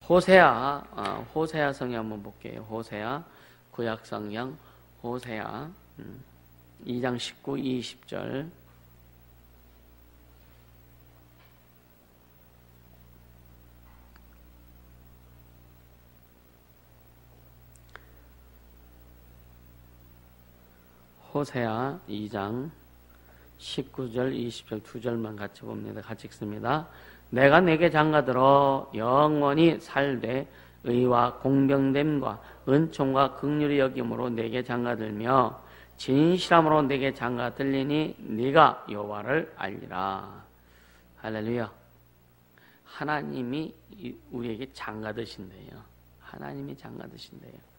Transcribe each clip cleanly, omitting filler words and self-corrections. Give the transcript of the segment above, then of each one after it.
호세아 성경 한번 볼게요. 호세아 구약 성경 호세아 2장 19, 20절. 호세아 2장 19절, 20절 두 절만 같이 봅니다. 같이 읽습니다. 내가 내게 장가들어 영원히 살되 의와 공병됨과 은총과 긍휼히 여김으로 내게 장가들며 진실함으로 내게 장가들리니 네가 여호와를 알리라. 할렐루야. 하나님이 우리에게 장가드신대요. 하나님이 장가드신대요.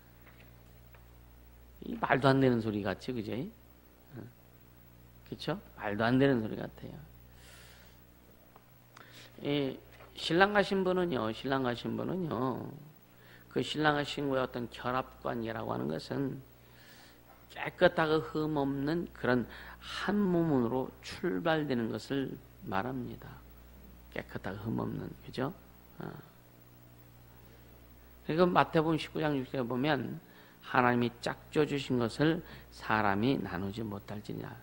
이 말도 안 되는 소리 같지, 그지? 그렇죠? 말도 안 되는 소리 같아요. 이 신랑 가신 분은요, 그 신랑과 신부의 어떤 결합관계라고 하는 것은 깨끗하고 흠 없는 그런 한 몸으로 출발되는 것을 말합니다. 깨끗하고 흠 없는, 그죠? 그리고 마태복음 19장 6절에 보면 하나님이 짝져 주신 것을 사람이 나누지 못할지냐.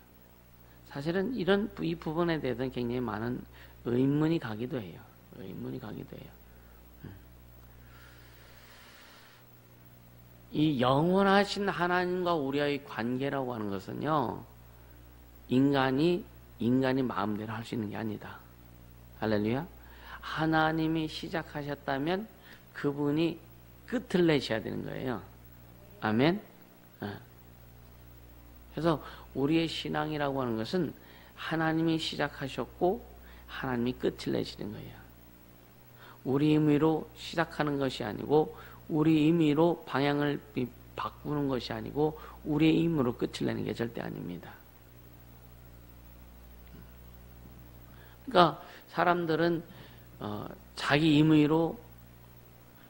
사실은 이 부분에 대해서는 굉장히 많은 의문이 가기도 해요. 이 영원하신 하나님과 우리의 관계라고 하는 것은요, 인간이 마음대로 할 수 있는 게 아니다. 할렐루야. 하나님이 시작하셨다면 그분이 끝을 내셔야 되는 거예요. 아멘. 그래서 우리의 신앙이라고 하는 것은 하나님이 시작하셨고 하나님이 끝을 내시는 거예요. 우리 임의로 시작하는 것이 아니고 우리 임의로 방향을 바꾸는 것이 아니고 우리의 임의로 끝을 내는 게 절대 아닙니다. 그러니까 사람들은 자기 임의로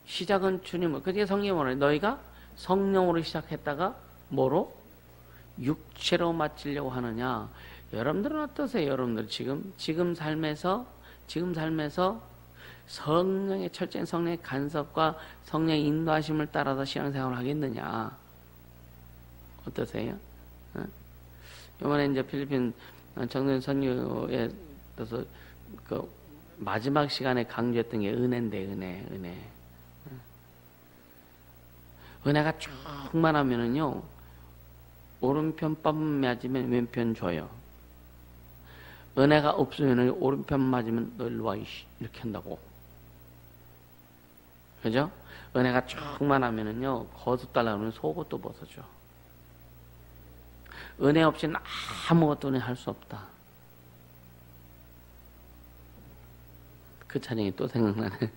시작은 주님을, 그게 성경에 뭐래? 너희가 성령으로 시작했다가 뭐로? 육체로 마치려고 하느냐? 여러분들은 어떠세요? 여러분들 지금 삶에서 성령의 철저한 성령의 간섭과 성령의 인도하심을 따라서 신앙생활을 하겠느냐? 어떠세요? 이번에 이제 필리핀 정전 선교에 떠서 그 마지막 시간에 강조했던 게 은혜인데, 은혜. 은혜가 충만하면은요, 오른편 뺨 맞으면 왼편 줘요. 은혜가 없으면 오른편 맞으면 너 일로 와, 이렇게 한다고. 그죠? 은혜가 충만하면은요, 거듭달라면 속옷도 벗어줘. 은혜 없이는 아무것도 할 수 없다. 그 찬양이 또 생각나네.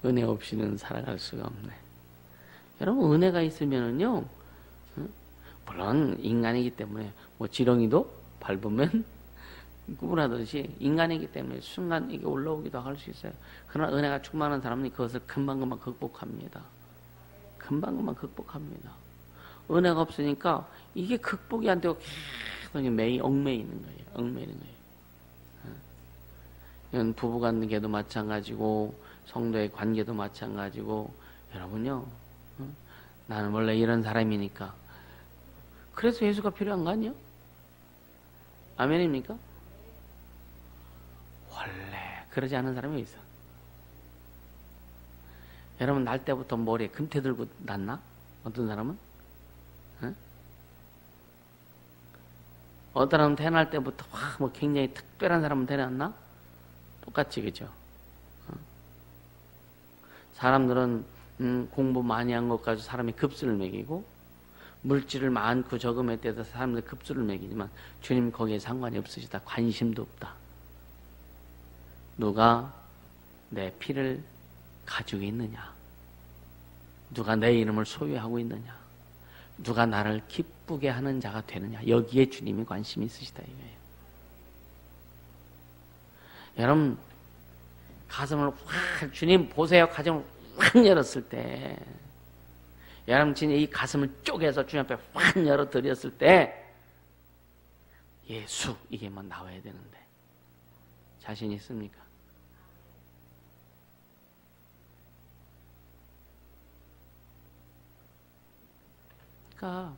은혜 없이는 살아갈 수가 없네. 여러분, 은혜가 있으면은요, 물론 인간이기 때문에 뭐 지렁이도 밟으면 구분하듯이 인간이기 때문에 순간 이게 올라오기도 할 수 있어요. 그러나 은혜가 충만한 사람은 그것을 금방금방 극복합니다. 은혜가 없으니까 이게 극복이 안 되고 계속 얽매이는 거예요. 이건 부부관계도 마찬가지고 성도의 관계도 마찬가지고 여러분요, 나는 원래 이런 사람이니까 그래서 예수가 필요한 거 아니에요? 아멘입니까? 원래 그러지 않은 사람이 있어. 여러분 날 때부터 머리에 금태 들고 났나? 어떤 사람은? 어떤 사람은 태어날 때부터 뭐 굉장히 특별한 사람은 태어났나? 똑같이, 그죠? 사람들은 공부 많이 한 것 가지고 사람이 급수를 매기고 물질을 많고 적음에 따라서 사람들 급수를 매기지만 주님 거기에 상관이 없으시다. 관심도 없다. 누가 내 피를 가지고 있느냐? 누가 내 이름을 소유하고 있느냐? 누가 나를 기쁘게 하는 자가 되느냐? 여기에 주님이 관심이 있으시다 이거예요. 여러분 가슴을 확, 주님 보세요. 가슴을 확 열었을 때, 여러분 진짜 이 가슴을 쪼개서 주님 앞에 확 열어드렸을 때 예수 이게만 나와야 되는데 자신 있습니까? 그러니까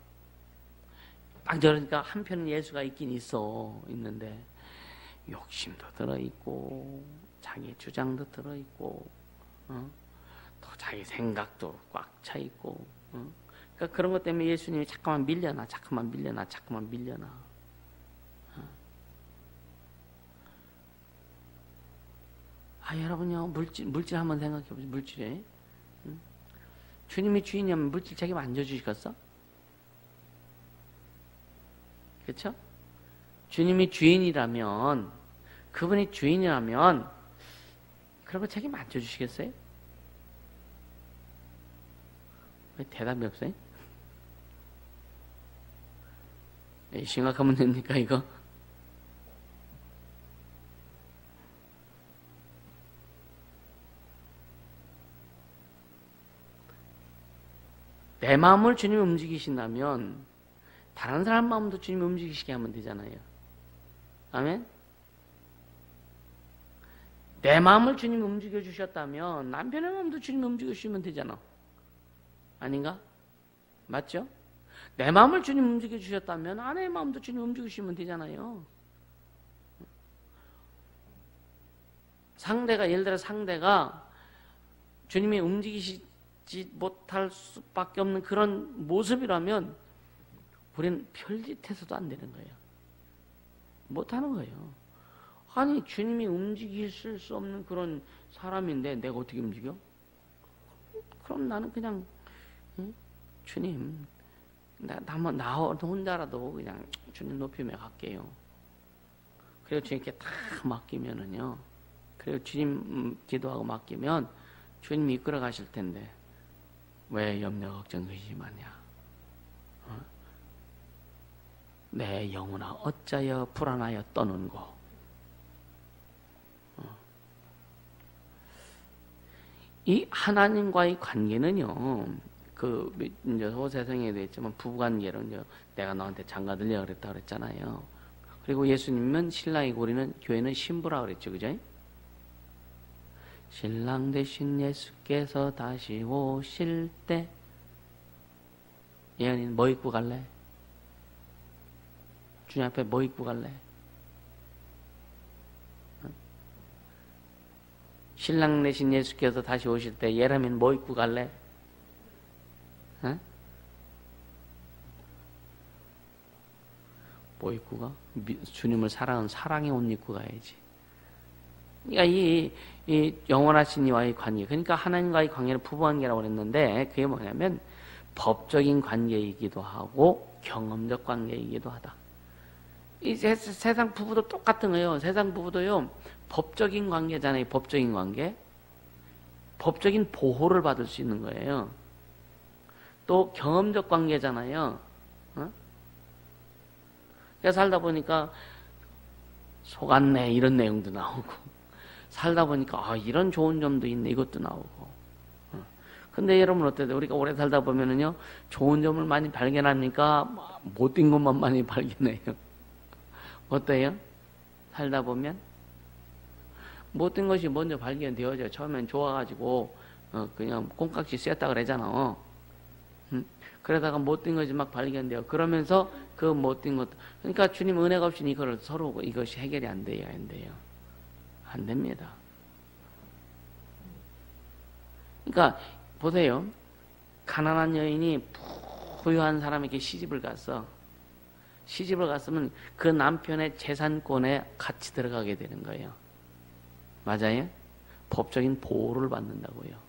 딱 저러니까 한편은 예수가 있는데 욕심도 들어있고 자기 주장도 들어있고 또 자기 생각도 꽉 차있고 그러니까 그런 것 때문에 예수님이 자꾸만 밀려나. 여러분요, 물질 한번 생각해 보세요. 물질에 주님이 주인이면 물질 책임 안 져주시겠어? 그렇죠? 주님이 주인이라면, 그분이 주인이라면 그런 거 책임 안 져주시겠어요? 왜 대답이 없어요? 심각하면 됩니까 이거? 내 마음을 주님이 움직이신다면 다른 사람 마음도 주님이 움직이시게 하면 되잖아요. 아멘? 내 마음을 주님이 움직여 주셨다면 남편의 마음도 주님이 움직여 주시면 되잖아. 아닌가? 맞죠? 내 마음을 주님 움직여 주셨다면 아내의 마음도 주님 움직여 주시면 되잖아요. 예를 들어 상대가 주님이 움직이시지 못할 수밖에 없는 그런 모습이라면 우리는 별짓해서도 안 되는 거예요. 못하는 거예요. 아니 주님이 움직이실 수 없는 그런 사람인데 내가 어떻게 움직여? 그럼 나는 그냥 주님 나 혼자라도 그냥 주님 높이며 갈게요. 그리고 주님께 다 맡기면은요. 그리고 주님 기도하고 맡기면 주님이 이끌어 가실 텐데 왜 염려 걱정 의심하냐? 내 영혼아 어찌하여 불안하여 떠는고? 이 하나님과의 관계는요. 이제 호세성에도 있지만 부부관계로 이제 내가 너한테 장가들려 그랬다 그랬잖아요. 그리고 예수님은 신랑이고 우리는 교회는 신부라 그랬죠, 그죠? 신랑 대신 예수께서 다시 오실 때 예언이는 뭐 입고 갈래? 주님 앞에 뭐 입고 갈래? 신랑 대신 예수께서 다시 오실 때 예라면 뭐 입고 갈래? 뭐 입고 가? 주님을 사랑하는 사랑의 옷 입고 가야지. 그러니까 이 영원하신 이와의 관계, 그러니까 하나님과의 관계는 부부관계라고 그랬는데 그게 뭐냐면 법적인 관계이기도 하고 경험적 관계이기도 하다. 이 세상 부부도 똑같은 거예요. 세상 부부도요 법적인 관계잖아요. 법적인 관계, 법적인 보호를 받을 수 있는 거예요. 또 경험적 관계잖아요. 그러니까 살다 보니까 속았네 이런 내용도 나오고, 살다 보니까 이런 좋은 점도 있네 이것도 나오고. 근데 여러분 어때요? 우리가 오래 살다 보면은요 좋은 점을 많이 발견하니까 못된 것만 많이 발견해요. 어때요? 살다 보면 못된 것이 먼저 발견되어져요. 처음엔 좋아가지고 그냥 콩깍지 씌었다 그러잖아. 그러다가 못된 것이 막 발견돼요. 그러면서 그 못된 것, 그러니까 주님 은혜가 없이는 이거를 서로 이것이 해결이 안 돼요. 안 됩니다. 그러니까 보세요. 가난한 여인이 부유한 사람에게 시집을 갔으면 그 남편의 재산권에 같이 들어가게 되는 거예요. 맞아요? 법적인 보호를 받는다고요.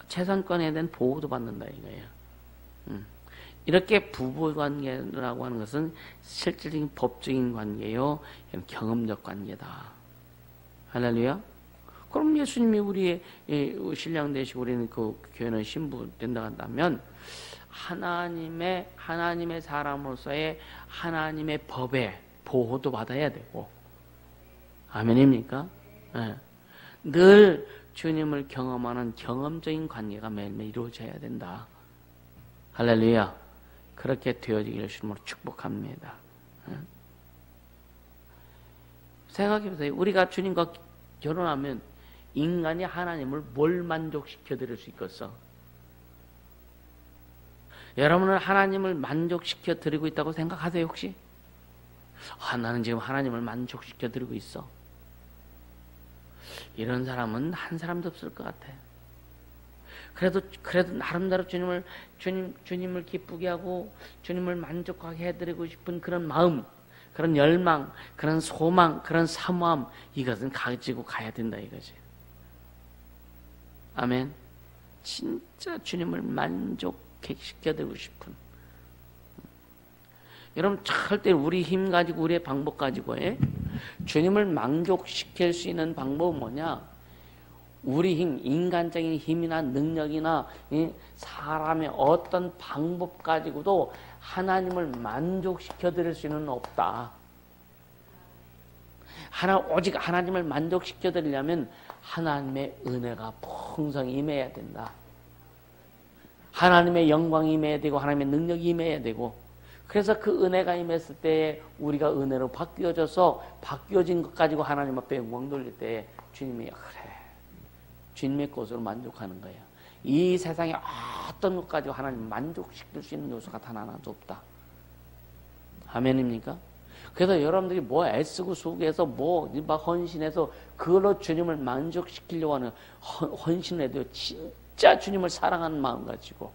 재산권에 대한 보호도 받는다 이거예요. 이렇게 부부관계라고 하는 것은 실질적인 법적인 관계요, 경험적 관계다. 할렐루야. 그럼 예수님이 우리의 신랑 되시고 우리는 그 교회는 신부 된다 한다면 하나님의 사람으로서의 하나님의 법에 보호도 받아야 되고, 아멘입니까? 네. 늘 주님을 경험하는 경험적인 관계가 매일매일 이루어져야 된다. 할렐루야. 그렇게 되어지기를 주님으로 축복합니다. 생각해보세요. 우리가 주님과 결혼하면 인간이 하나님을 뭘 만족시켜 드릴 수 있겠어? 여러분은 하나님을 만족시켜 드리고 있다고 생각하세요, 혹시? 나는 지금 하나님을 만족시켜 드리고 있어. 이런 사람은 한 사람도 없을 것 같아요. 그래도 나름대로 주님을 기쁘게 하고 주님을 만족하게 해드리고 싶은 그런 마음, 그런 열망, 그런 소망, 그런 사모함, 이것은 가지고 가야 된다 이거지. 아멘. 진짜 주님을 만족시켜드리고 싶은. 여러분 절대 우리 힘 가지고 우리의 방법 가지고 주님을 만족시킬 수 있는 방법은 뭐냐? 우리 힘, 인간적인 힘이나 능력이나 사람의 어떤 방법 가지고도 하나님을 만족시켜 드릴 수는 없다. 오직 하나님을 만족시켜 드리려면 하나님의 은혜가 풍성히 임해야 된다. 하나님의 영광이 임해야 되고 하나님의 능력이 임해야 되고, 그래서 그 은혜가 임했을 때에 우리가 은혜로 바뀌어진 것 가지고 하나님 앞에 영광 돌릴 때에 주님이 그래, 주님의 것으로 만족하는 거예요. 이 세상에 어떤 것 가지고 하나님 만족시킬 수 있는 요소가 단 하나도 없다. 아멘입니까? 그래서 여러분들이 뭐 애쓰고 수고해서 막 헌신해서 그걸로 주님을 만족시키려고 하는 헌신을 해도 진짜 주님을 사랑하는 마음 가지고,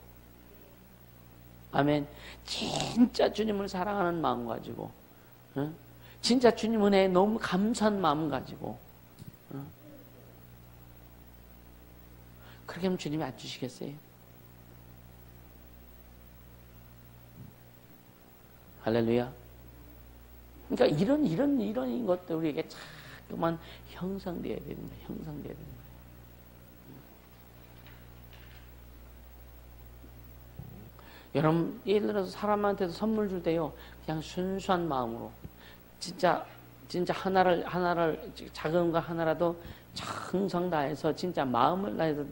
아멘. 진짜 주님을 사랑하는 마음 가지고, 진짜 주님 은혜에 너무 감사한 마음 가지고, 그렇게 하면 주님이 안 주시겠어요? 할렐루야. 그러니까 이런 것들 우리에게 자꾸만 형성되어야 됩니다. 형성되어야 됩니다. 여러분, 예를 들어서 사람한테도 선물 줄 때요, 그냥 순수한 마음으로, 진짜 하나를, 작은 거 하나라도 정성 다해서, 진짜 마음을 다해서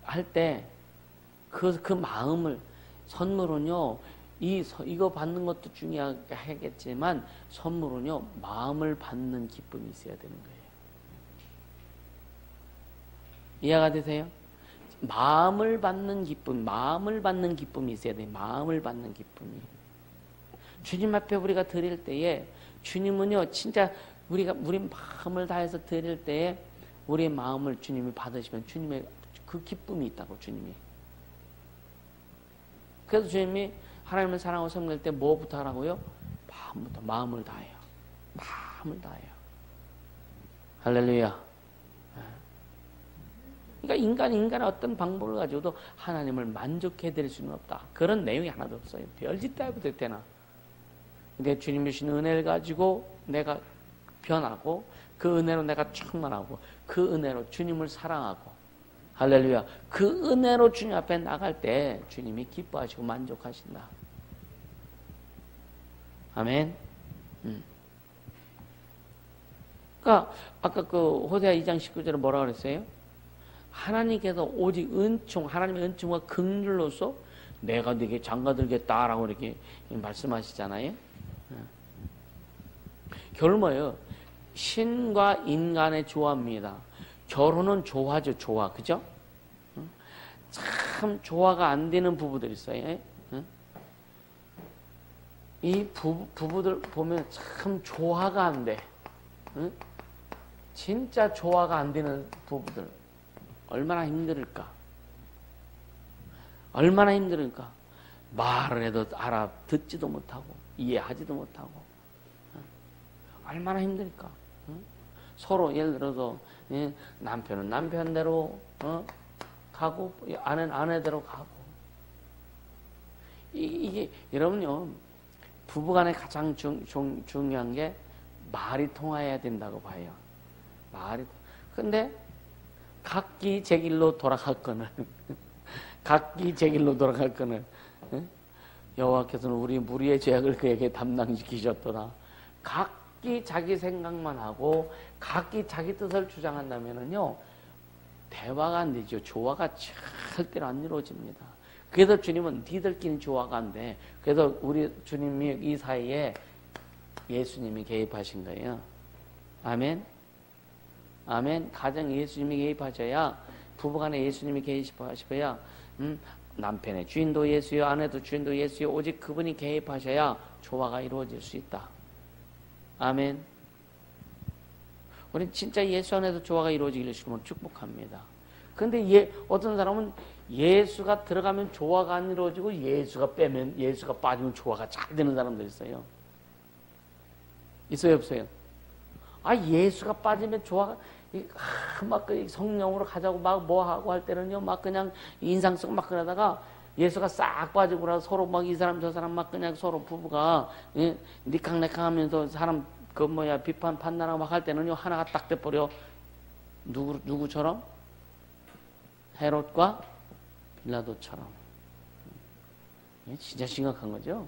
할 때, 그 마음을, 선물은요, 이거 받는 것도 중요하겠지만, 선물은요, 마음을 받는 기쁨이 있어야 되는 거예요. 이해가 되세요? 마음을 받는 기쁨이 있어야 돼요. 마음을 받는 기쁨이. 주님 앞에 우리가 드릴 때에, 주님은요, 진짜 우리 마음을 다해서 드릴 때에, 우리의 마음을 주님이 받으시면 주님의 그 기쁨이 있다고, 주님이. 그래서 주님이 하나님을 사랑하고 섬길 때 뭐부터 하라고요? 마음을 다해요. 마음을 다해요. 할렐루야. 그러니까 인간의 어떤 방법을 가지고도 하나님을 만족해 드릴 수는 없다. 그런 내용이 하나도 없어요. 별짓 따위부터 되나. 근데 주님이 주신 은혜를 가지고 내가 변하고, 그 은혜로 내가 충만하고, 그 은혜로 주님을 사랑하고, 할렐루야. 그 은혜로 주님 앞에 나갈 때 주님이 기뻐하시고 만족하신다. 아멘. 그러니까 아까 그 호세아 2장 19절에 뭐라 그랬어요? 하나님께서 오직 하나님의 은총과 긍휼로서 내가 네게 장가들겠다라고 이렇게 말씀하시잖아요. 결론 뭐예요? 신과 인간의 조화입니다. 결혼은 조화죠, 조화. 그죠? 참 조화가 안 되는 부부들 있어요. 이 부부들 보면 참 조화가 안 돼. 진짜 조화가 안 되는 부부들. 얼마나 힘들까? 얼마나 힘들까? 말을 해도 알아듣지도 못하고, 이해하지도 못하고. 얼마나 힘들까? 서로 예를 들어서 남편은 남편대로 가고, 아내는 아내대로 가고. 이게 여러분요, 부부간에 가장 중요한 게 말이 통해야 된다고 봐요. 근데 각기 제 길로 돌아갈 거는 여호와께서는 우리 무리의 죄악을 그에게 담당시키셨도다. 각기 자기 생각만 하고 각기 자기 뜻을 주장한다면은요, 대화가 안 되죠. 조화가 절대로 안 이루어집니다. 그래서 주님은 니들끼리 조화가 안 돼. 그래서 우리 주님이 이 사이에 예수님이 개입하신 거예요. 아멘. 아멘. 가정에 예수님이 개입하셔야, 부부간에 예수님이 개입하셔야, 남편의 주인도 예수요, 아내도 주인도 예수요, 오직 그분이 개입하셔야 조화가 이루어질 수 있다. 아멘. 우리 진짜 예수 안에서 조화가 이루어지기를 주님으로 축복합니다. 근데 어떤 사람은 예수가 들어가면 조화가 안 이루어지고 예수가 빠지면 조화가 잘 되는 사람도 있어요. 있어요, 없어요? 예수가 빠지면 조화가 막 성령으로 가자고 막 뭐 하고 할 때는요, 막 그냥 인상 쓰고 막 그러다가 예수가 싹 빠지고 나서 서로 막 이 사람 저 사람 막 그냥 서로 부부가 니캉네캉 하면서 사람 비판 판단하고 막 할 때는요, 하나가 딱 돼버려. 누구처럼? 헤롯과 빌라도처럼. 진짜 심각한 거죠.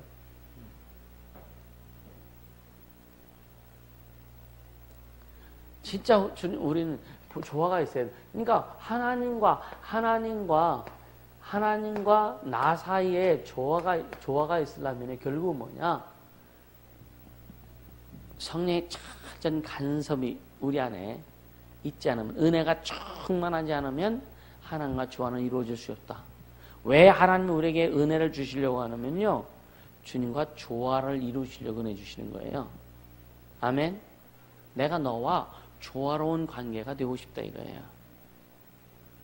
진짜 우리는 조화가 있어야 돼. 그러니까 하나님과 나 사이에 조화가 있으려면 결국 뭐냐? 성령의 찾은 간섭이 우리 안에 있지 않으면, 은혜가 충만하지 않으면 하나님과 조화는 이루어질 수 없다. 왜 하나님이 우리에게 은혜를 주시려고 하냐면요, 주님과 조화를 이루시려고 은혜 주시는 거예요. 아멘. 내가 너와 조화로운 관계가 되고 싶다 이거예요.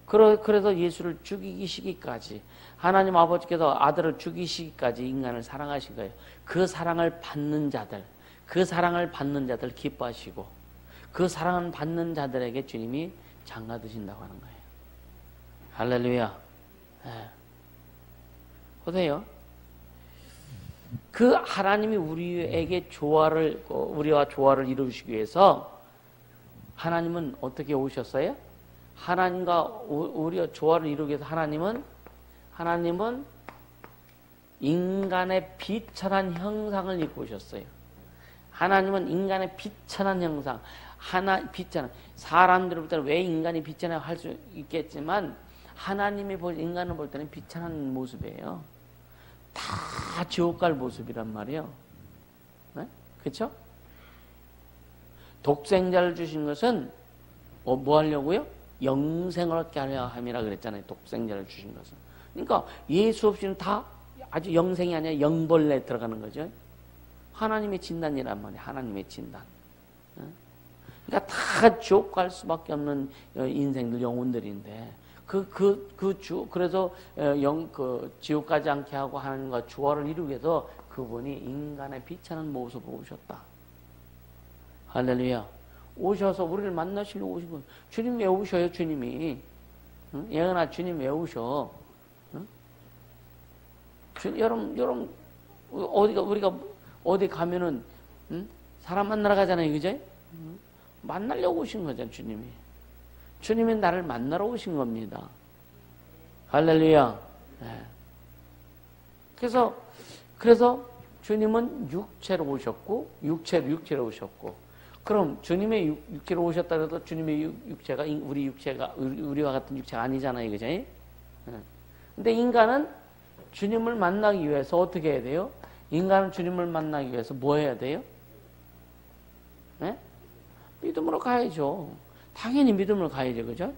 그래서 예수를 죽이시기까지, 하나님 아버지께서 아들을 죽이시기까지 인간을 사랑하신 거예요. 그 사랑을 받는 자들 기뻐하시고, 그 사랑을 받는 자들에게 주님이 장가 드신다고 하는 거예요. 할렐루야. 네. 보세요. 그 하나님이 우리에게 우리와 조화를 이루시기 위해서 하나님은 어떻게 오셨어요? 하나님과 우리와 조화를 이루기 위해서 하나님은 인간의 비천한 형상을 입고 오셨어요. 하나님은 인간의 비천한 형상, 비천한, 사람들부터 왜 인간이 비천하고 할 수 있겠지만, 하나님이 인간을 볼 때는 비천한 모습이에요. 다 지옥 갈 모습이란 말이에요. 네? 그렇죠? 독생자를 주신 것은 뭐 하려고요? 영생을 얻게 하려 함이라 그랬잖아요. 독생자를 주신 것은. 그러니까 예수 없이는 다 아주 영생이 아니라 영벌레에 들어가는 거죠. 하나님의 진단이란 말이에요. 하나님의 진단. 그러니까 다 지옥 갈 수밖에 없는 인생들, 영혼들인데, 그래서 지옥 가지 않게 하고 하나님과 조화를 이루기 위해서 그분이 인간의 비천한 모습으로 오셨다. 할렐루야. 오셔서 우리를 만나시려고 오신 거예요. 주님 왜 오셔요, 주님이? 응? 예은아, 주님 왜 오셔? 응? 여러분, 우리가 어디 가면은, 응? 사람 만나러 가잖아요, 그죠? 응? 만나려고 오신 거잖아요, 주님이. 주님이 나를 만나러 오신 겁니다. 할렐루야. 네. 그래서 주님은 육체로 오셨고, 육체로 오셨고, 그럼 주님의 육체로 오셨다 해도 주님의 육체가 우리와 같은 육체가 아니잖아요, 그죠? 네. 근데 인간은 주님을 만나기 위해서 어떻게 해야 돼요? 인간은 주님을 만나기 위해서 뭐 해야 돼요? 네? 믿음으로 가야죠. 당연히 믿음으로 가야죠. 그죠?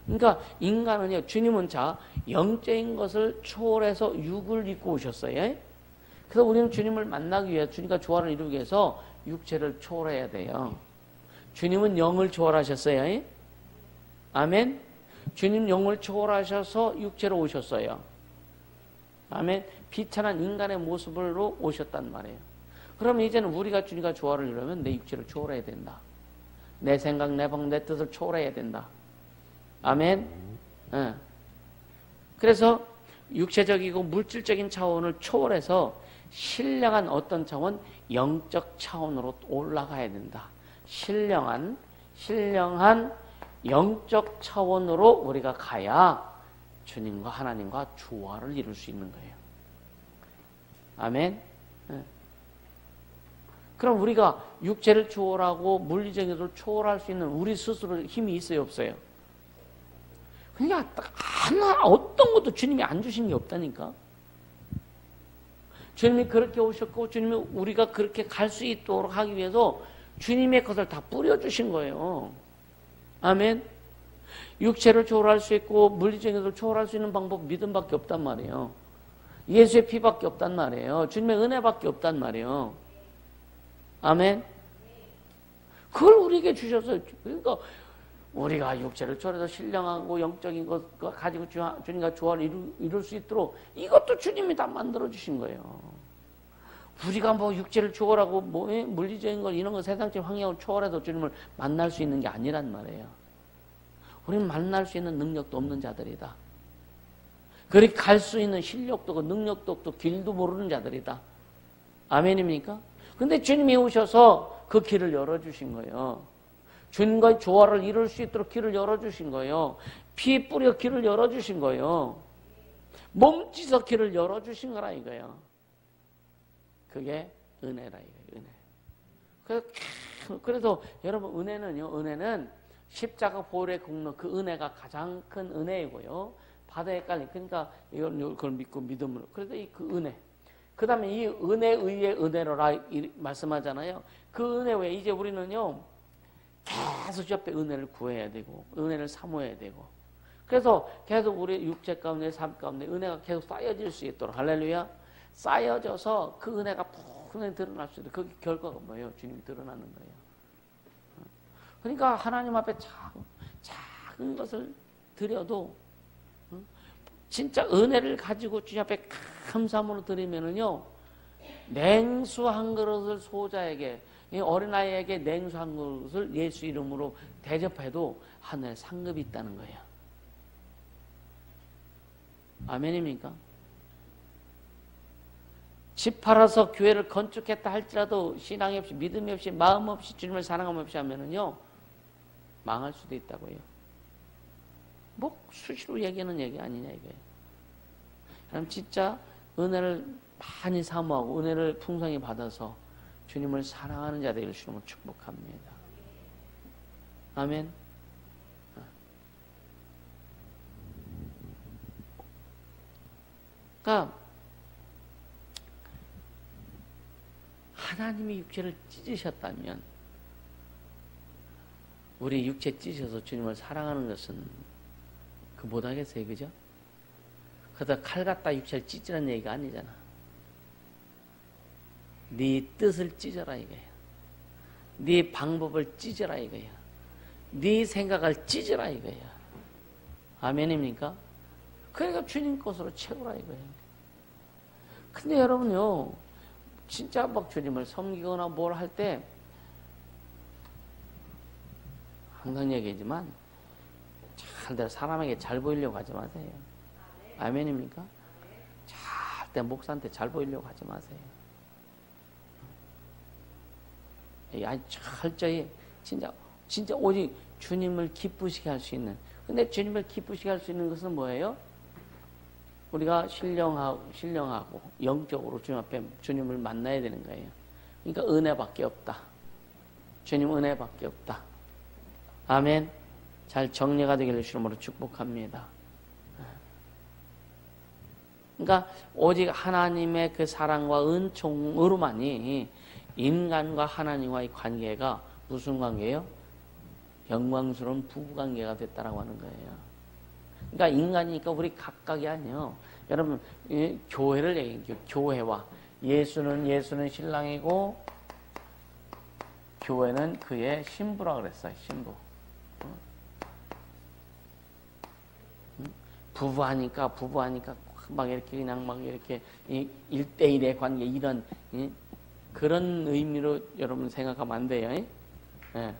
그러니까 인간은요, 주님은 영적인 것을 초월해서 육을 입고 오셨어요. 그래서 우리는 주님을 만나기 위해, 주님과 조화를 이루기 위해서 육체를 초월해야 돼요. 주님은 영을 초월하셨어요. 아멘. 주님 영을 초월하셔서 육체로 오셨어요. 아멘. 비천한 인간의 모습으로 오셨단 말이에요. 그럼 이제는 우리가 주님과 조화를 이루려면 내 육체를 초월해야 된다. 내 생각, 내 방, 내 뜻을 초월해야 된다. 아멘. 네. 그래서 육체적이고 물질적인 차원을 초월해서 신령한 어떤 차원, 영적 차원으로 올라가야 된다. 신령한 영적 차원으로 우리가 가야 주님과 하나님과 조화를 이룰 수 있는 거예요. 아멘. 네. 그럼 우리가 육체를 초월하고 물리적인 것을 초월할 수 있는 우리 스스로 힘이 있어요, 없어요? 그러니까 어떤 것도 주님이 안 주신 게 없다니까. 주님이 그렇게 오셨고, 주님이 우리가 그렇게 갈 수 있도록 하기 위해서 주님의 것을 다 뿌려주신 거예요. 아멘. 육체를 초월할 수 있고 물리적인 것을 초월할 수 있는 방법 믿음밖에 없단 말이에요. 예수의 피밖에 없단 말이에요. 주님의 은혜밖에 없단 말이에요. 아멘. 그걸 우리에게 주셔서, 그러니까 우리가 육체를 초월해서 신령하고 영적인 것 가지고 주님과 조화를 이룰 수 있도록 이것도 주님이 다 만들어 주신 거예요. 우리가 뭐 육체를 초월하고 뭐 물리적인 것 이런 거 세상적 환경을 초월해서 주님을 만날 수 있는 게 아니란 말이에요. 우리는 만날 수 있는 능력도 없는 자들이다. 그렇게 갈 수 있는 실력도 없고 능력도 없고 길도 모르는 자들이다. 아멘입니까? 근데 주님이 오셔서 그 길을 열어주신 거예요. 주님과의 조화를 이룰 수 있도록 길을 열어주신 거예요. 피 뿌려 길을 열어주신 거예요. 몸짓어 길을 열어주신 거라 이거예요. 그게 은혜라 이거예요. 은혜. 그래서 여러분 은혜는 십자가 보혈의 공로 그 은혜가 가장 큰 은혜이고요. 바다에 헷갈리. 그러니까 그걸 믿고 믿음으로. 그래서 그 은혜. 그 다음에 이 은혜 의의 은혜로라 말씀하잖아요. 그 은혜 외에 이제 우리는요. 계속 주 앞에 은혜를 구해야 되고 은혜를 사모해야 되고 그래서 계속 우리 육체 가운데 삶 가운데 은혜가 계속 쌓여질 수 있도록 할렐루야. 쌓여져서 그 은혜가 푹 드러날 수 있도록 그 결과가 뭐예요? 주님이 드러나는 거예요. 그러니까 하나님 앞에 작은 것을 드려도 진짜 은혜를 가지고 주님 앞에 감사함으로 드리면은요 냉수 한 그릇을 소자에게 어린아이에게 냉수 한 그릇을 예수 이름으로 대접해도 하늘에 상급이 있다는 거예요. 아멘입니까? 집 팔아서 교회를 건축했다 할지라도 신앙이 없이 믿음이 없이 마음 없이 주님을 사랑함 없이 하면은요 망할 수도 있다고요. 뭐 수시로 얘기하는 얘기 아니냐 이거예요. 그럼 진짜 은혜를 많이 사모하고 은혜를 풍성히 받아서 주님을 사랑하는 자 되기를 주님으로 축복합니다. 아멘. 그러니까 하나님이 육체를 찢으셨다면 우리 육체 찢어서 주님을 사랑하는 것은 그 못하겠어요. 그죠? 그러다 칼 갖다 육체를 찢으라는 얘기가 아니잖아. 네 뜻을 찢어라 이거야. 네 방법을 찢어라 이거야. 네 생각을 찢어라 이거야. 아멘입니까? 그러니까 주님 것으로 채우라 이거야. 근데 여러분요 진짜 막 주님을 섬기거나 뭘 할 때 항상 얘기하지만 절대 사람에게 잘 보이려고 하지 마세요. 아멘입니까? 절대 목사한테 잘 보이려고 하지 마세요. 아니 철저히 진짜 오직 주님을 기쁘시게 할 수 있는. 근데 주님을 기쁘시게 할 수 있는 것은 뭐예요? 우리가 신령하고 영적으로 주님 앞에 주님을 만나야 되는 거예요. 그러니까 은혜밖에 없다. 주님 은혜밖에 없다. 아멘. 잘 정리가 되기를 주님으로 축복합니다. 그러니까 오직 하나님의 그 사랑과 은총으로만이 인간과 하나님과의 관계가 무슨 관계예요? 영광스러운 부부관계가 됐다라고 하는 거예요. 그러니까 인간이니까 우리 각각이 아니에요. 여러분 교회를 얘기해요. 교회와 예수는 신랑이고 교회는 그의 신부라 그랬어요. 신부. 부부하니까 막 이렇게 그냥 막 이렇게 1대1의 관계 이런 그런 의미로 여러분 생각하면 안 돼요. 예.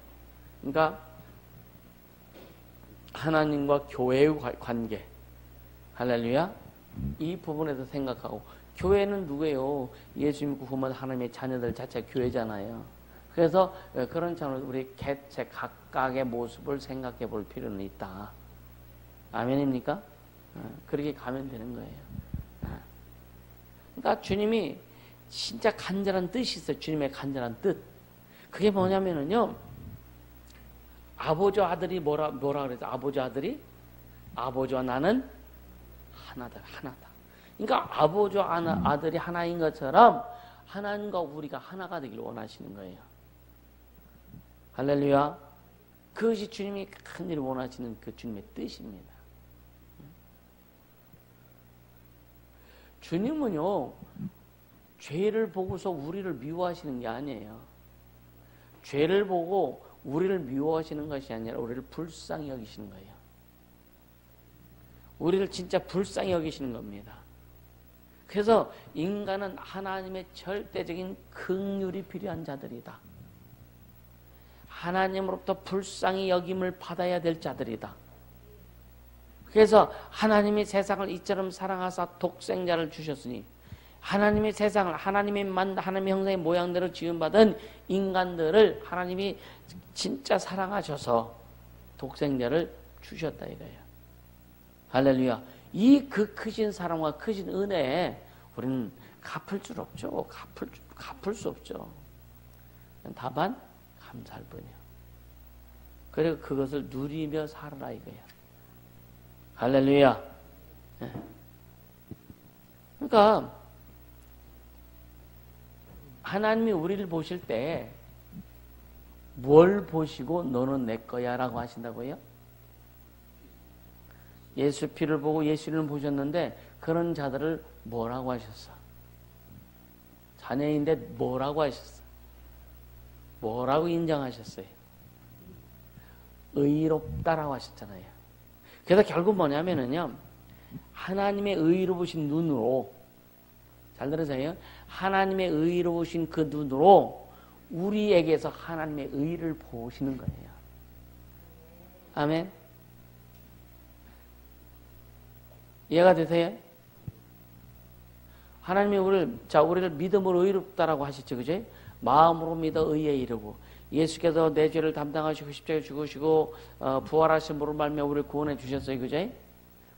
그러니까 하나님과 교회의 관계, 할렐루야. 이 부분에서 생각하고 교회는 누구예요? 예수 믿고 구원받은 하나님의 자녀들 자체가 교회잖아요. 그래서 그런 차원에서 우리 개체 각각의 모습을 생각해 볼 필요는 있다. 아멘입니까? 그렇게 가면 되는 거예요. 그러니까 주님이 진짜 간절한 뜻이 있어요. 주님의 간절한 뜻. 그게 뭐냐면은요. 아버지와 아들이 뭐라 그랬죠? 아버지와 나는 하나다. 그러니까 아버지와 아들이 하나인 것처럼 하나님과 우리가 하나가 되기를 원하시는 거예요. 할렐루야. 그것이 주님이 큰 일을 원하시는 그 주님의 뜻입니다. 주님은요, 죄를 보고서 우리를 미워하시는 게 아니에요. 죄를 보고 우리를 미워하시는 것이 아니라 우리를 불쌍히 여기시는 거예요. 우리를 진짜 불쌍히 여기시는 겁니다. 그래서 인간은 하나님의 절대적인 긍휼이 필요한 자들이다. 하나님으로부터 불쌍히 여김을 받아야 될 자들이다. 그래서 하나님이 세상을 이처럼 사랑하사 독생자를 주셨으니 하나님의 세상을 하나님의 형상의 모양대로 지음받은 인간들을 하나님이 진짜 사랑하셔서 독생자를 주셨다 이거예요. 할렐루야. 이 그 크신 사랑과 크신 은혜에 우리는 갚을 줄 없죠. 갚을 수 없죠. 다만 감사할 뿐이에요. 그리고 그것을 누리며 살아라 이거예요. 할렐루야. 네. 그러니까 하나님이 우리를 보실 때 뭘 보시고 너는 내 거야 라고 하신다고요? 예수 피를 보고 예수를 보셨는데 그런 자들을 뭐라고 하셨어? 자녀인데 뭐라고 하셨어? 뭐라고 인정하셨어요? 의롭다라고 하셨잖아요. 그래서 결국 뭐냐면은요, 하나님의 의로우신 눈으로, 잘 들으세요? 하나님의 의로우신 그 눈으로 우리에게서 하나님의 의를 보시는 거예요. 아멘. 이해가 되세요? 하나님이 우리를 믿음으로 의롭다라고 하셨죠. 그죠? 마음으로 믿어 의에 이르고, 예수께서 내 죄를 담당하시고 십자가에 죽으시고 부활하심으로 말미암아 우리를 구원해 주셨어요. 그죠?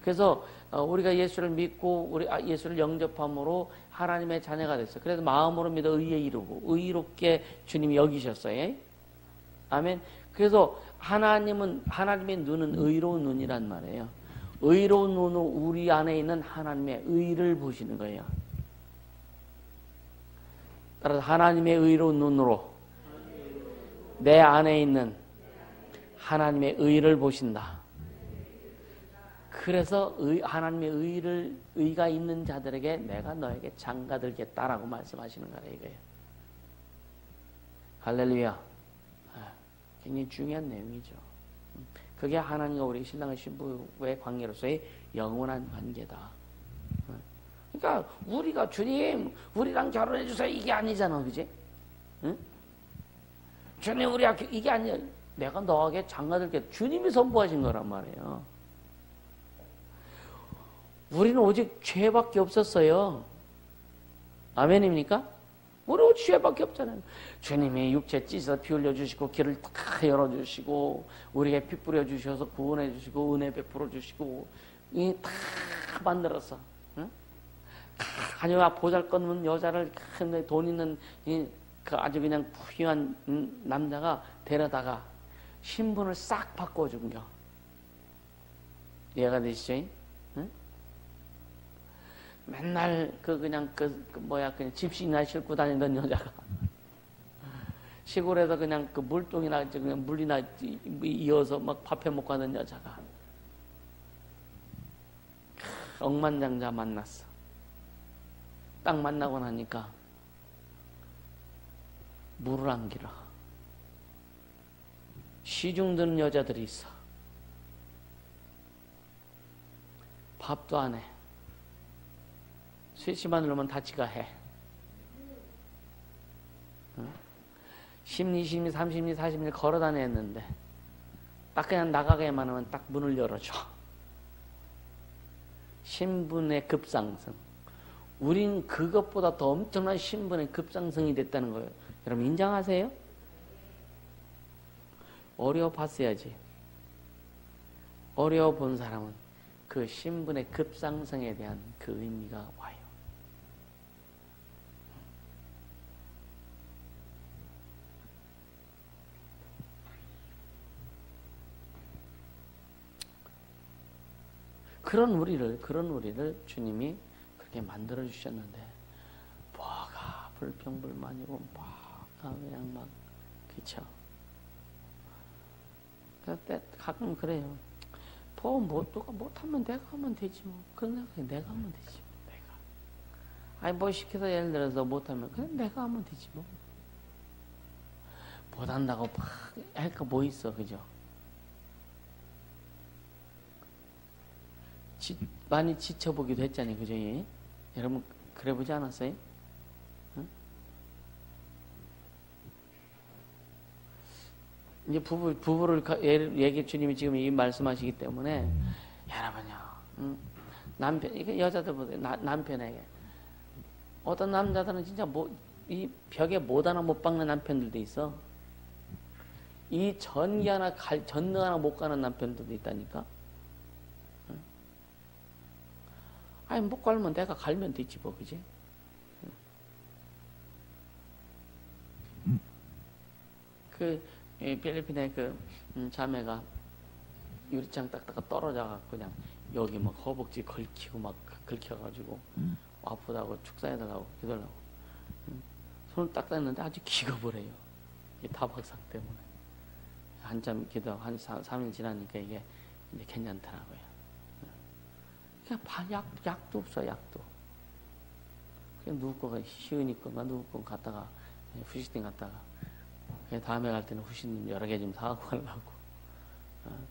그래서 우리가 예수를 믿고 예수를 영접함으로 하나님의 자녀가 됐어요. 그래서 마음으로 믿어 의에 이르고 의롭게 주님이 여기셨어요. 아멘. 그래서 하나님의 눈은 의로운 눈이란 말이에요. 의로운 눈으로 우리 안에 있는 하나님의 의를 보시는 거예요. 따라서 하나님의 의로운 눈으로 내 안에 있는 하나님의 의를 보신다. 그래서 하나님의 의가 있는 자들에게 내가 너에게 장가들겠다라고 말씀하시는 거예요. 이거예요. 할렐루야. 굉장히 중요한 내용이죠. 그게 하나님과 우리 신랑과 신부의 관계로서의 영원한 관계다. 그러니까 우리가 주님 우리랑 결혼해 주세요 이게 아니잖아, 그지? 응? 주님 우리 이게 아니야. 내가 너에게 장가들게 주님이 선포하신 거란 말이에요. 우리는 오직 죄밖에 없었어요. 아멘입니까? 우리 오직 죄밖에 없잖아요. 주님이 육체 찢어 피 흘려주시고 길을 다 열어주시고 우리에게 피 뿌려주셔서 구원해주시고 은혜 베풀어주시고 다 만들었어. 응? 하나님 보잘것없는 여자를 큰 돈 있는 그 아주 그냥 훌륭한 남자가 데려다가 신분을 싹 바꿔준겨. 이해가 되시죠? 응? 맨날 그냥 집신이나 싣고 다니던 여자가 시골에서 그냥 그 물동이나 그냥 물이나 이어서 막 밥해 먹고 하는 여자가 억만장자 만났어. 딱 만나고 나니까 물을 안 길어. 시중 드는 여자들이 있어. 밥도 안 해. 스위치만 누르면 다 지가 해. 심리, 30리, 40리 걸어 다녔는데 딱 그냥 나가게만 하면 딱 문을 열어줘. 신분의 급상승. 우린 그것보다 더 엄청난 신분의 급상승이 됐다는 거예요. 여러분 인정하세요? 어려워 봤어야지. 어려워 본 사람은 그 신분의 급상승에 대한 그 의미가 와요. 그런 우리를 주님이 그렇게 만들어 주셨는데 뭐가 불평불만이고 뭐가 그냥 막 그쵸? 가끔 그래요. 누가 못하면 내가 하면 되지 뭐. 그런 생각해. 내가 하면 되지 뭐. 내가. 아니 뭐 시켜서 예를 들어서 못하면 그냥 내가 하면 되지 뭐. 못한다고 막 할까 뭐 있어, 그죠? 많이 지쳐보기도 했잖아요, 그죠? 예? 여러분 그래 보지 않았어요? 응? 이제 부부를 얘기 주님이 지금 이 말씀하시기 때문에 여러분요, 남편 이게 여자들보다 남편에게 어떤 남자들은 진짜 이 벽에 못 하나 못 박는 남편들도 있어. 이 전기 하나 전등 하나 못 가는 남편들도 있다니까. 아니 못 갈면 내가 갈면 되지 뭐, 그지? 그 필리핀의 그 자매가 유리창 딱다가 떨어져갖고 그냥 여기 막 허벅지 걸치고 막 긁혀가지고 아프다고 축사해달라고 기도하려고 손을 딱 댔는데 아주 기겁을 해요. 이 타박상 때문에. 한참 기도 한 3일 지나니까 이게 이제 괜찮더라고요. 그냥 약도 없어, 약도. 그냥 누구 거가 시은이 건가 누구 거 갔다가 후시딘 갔다가 다음에 갈 때는 후시딘 여러 개 좀 사갖고 가려고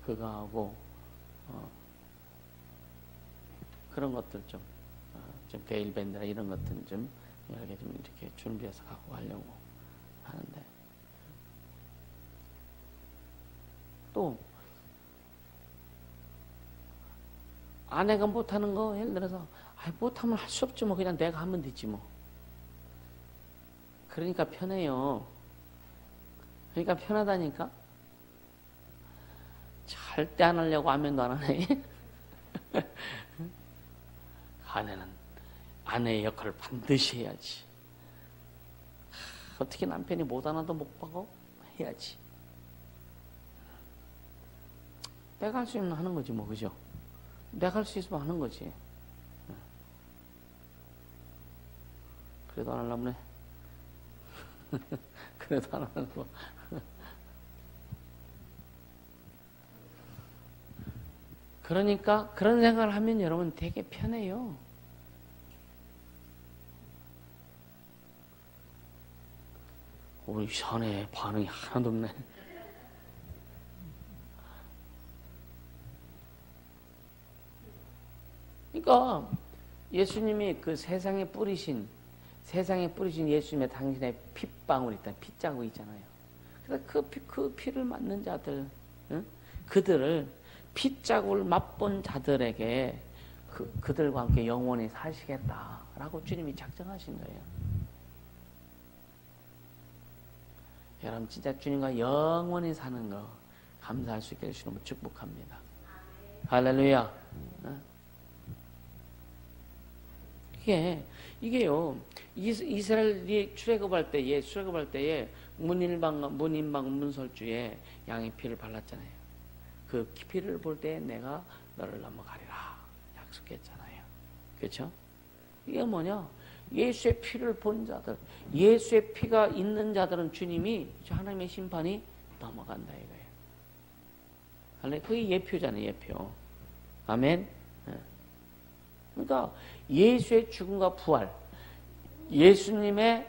그거 하고 그런 것들 좀 베일밴드나 이런 것들 좀 여러 개 좀 이렇게 준비해서 갖고 가려고 하는데 또 아내가 못하는 거 예를 들어서 못하면 할 수 없지 뭐 그냥 내가 하면 되지 뭐. 그러니까 편해요. 그러니까 편하다니까. 절대 안 하려고 하면도 안 하네. 아내는 아내의 역할을 반드시 해야지. 어떻게 남편이 못 하나도 못 박어? 해야지. 내가 할 수 있으면 하는 거지 뭐, 그죠? 내가 할 수 있으면 하는 거지. 그래도 안 하려면 해. 그래도 안 하려고. 그러니까 그런 생각을 하면 여러분 되게 편해요. 우리 자네 반응이 하나도 없네. 그러니까 예수님이 그 세상에 뿌리신 예수님의 당신의 핏방울 있다, 핏자국 있잖아요. 그래서 그 피를 맞는 자들, 응? 그들을 핏자국을 맛본 자들에게 그들과 함께 영원히 사시겠다라고 주님이 작정하신 거예요. 여러분 진짜 주님과 영원히 사는 거 감사할 수 있게 해주시는 분 축복합니다. 할렐루야. 이게요. 이스라엘이 출애굽할 때에 문인방 문설주에 양의 피를 발랐잖아요. 그 피를 볼 때 내가 너를 넘어가리라 약속했잖아요. 그렇죠? 이게 뭐냐? 예수의 피를 본 자들, 예수의 피가 있는 자들은 주님이 하나님의 심판이 넘어간다 이거예요. 할렐루야. 그게 예표잖아요, 예표. 아멘. 그러니까 예수의 죽음과 부활, 예수님의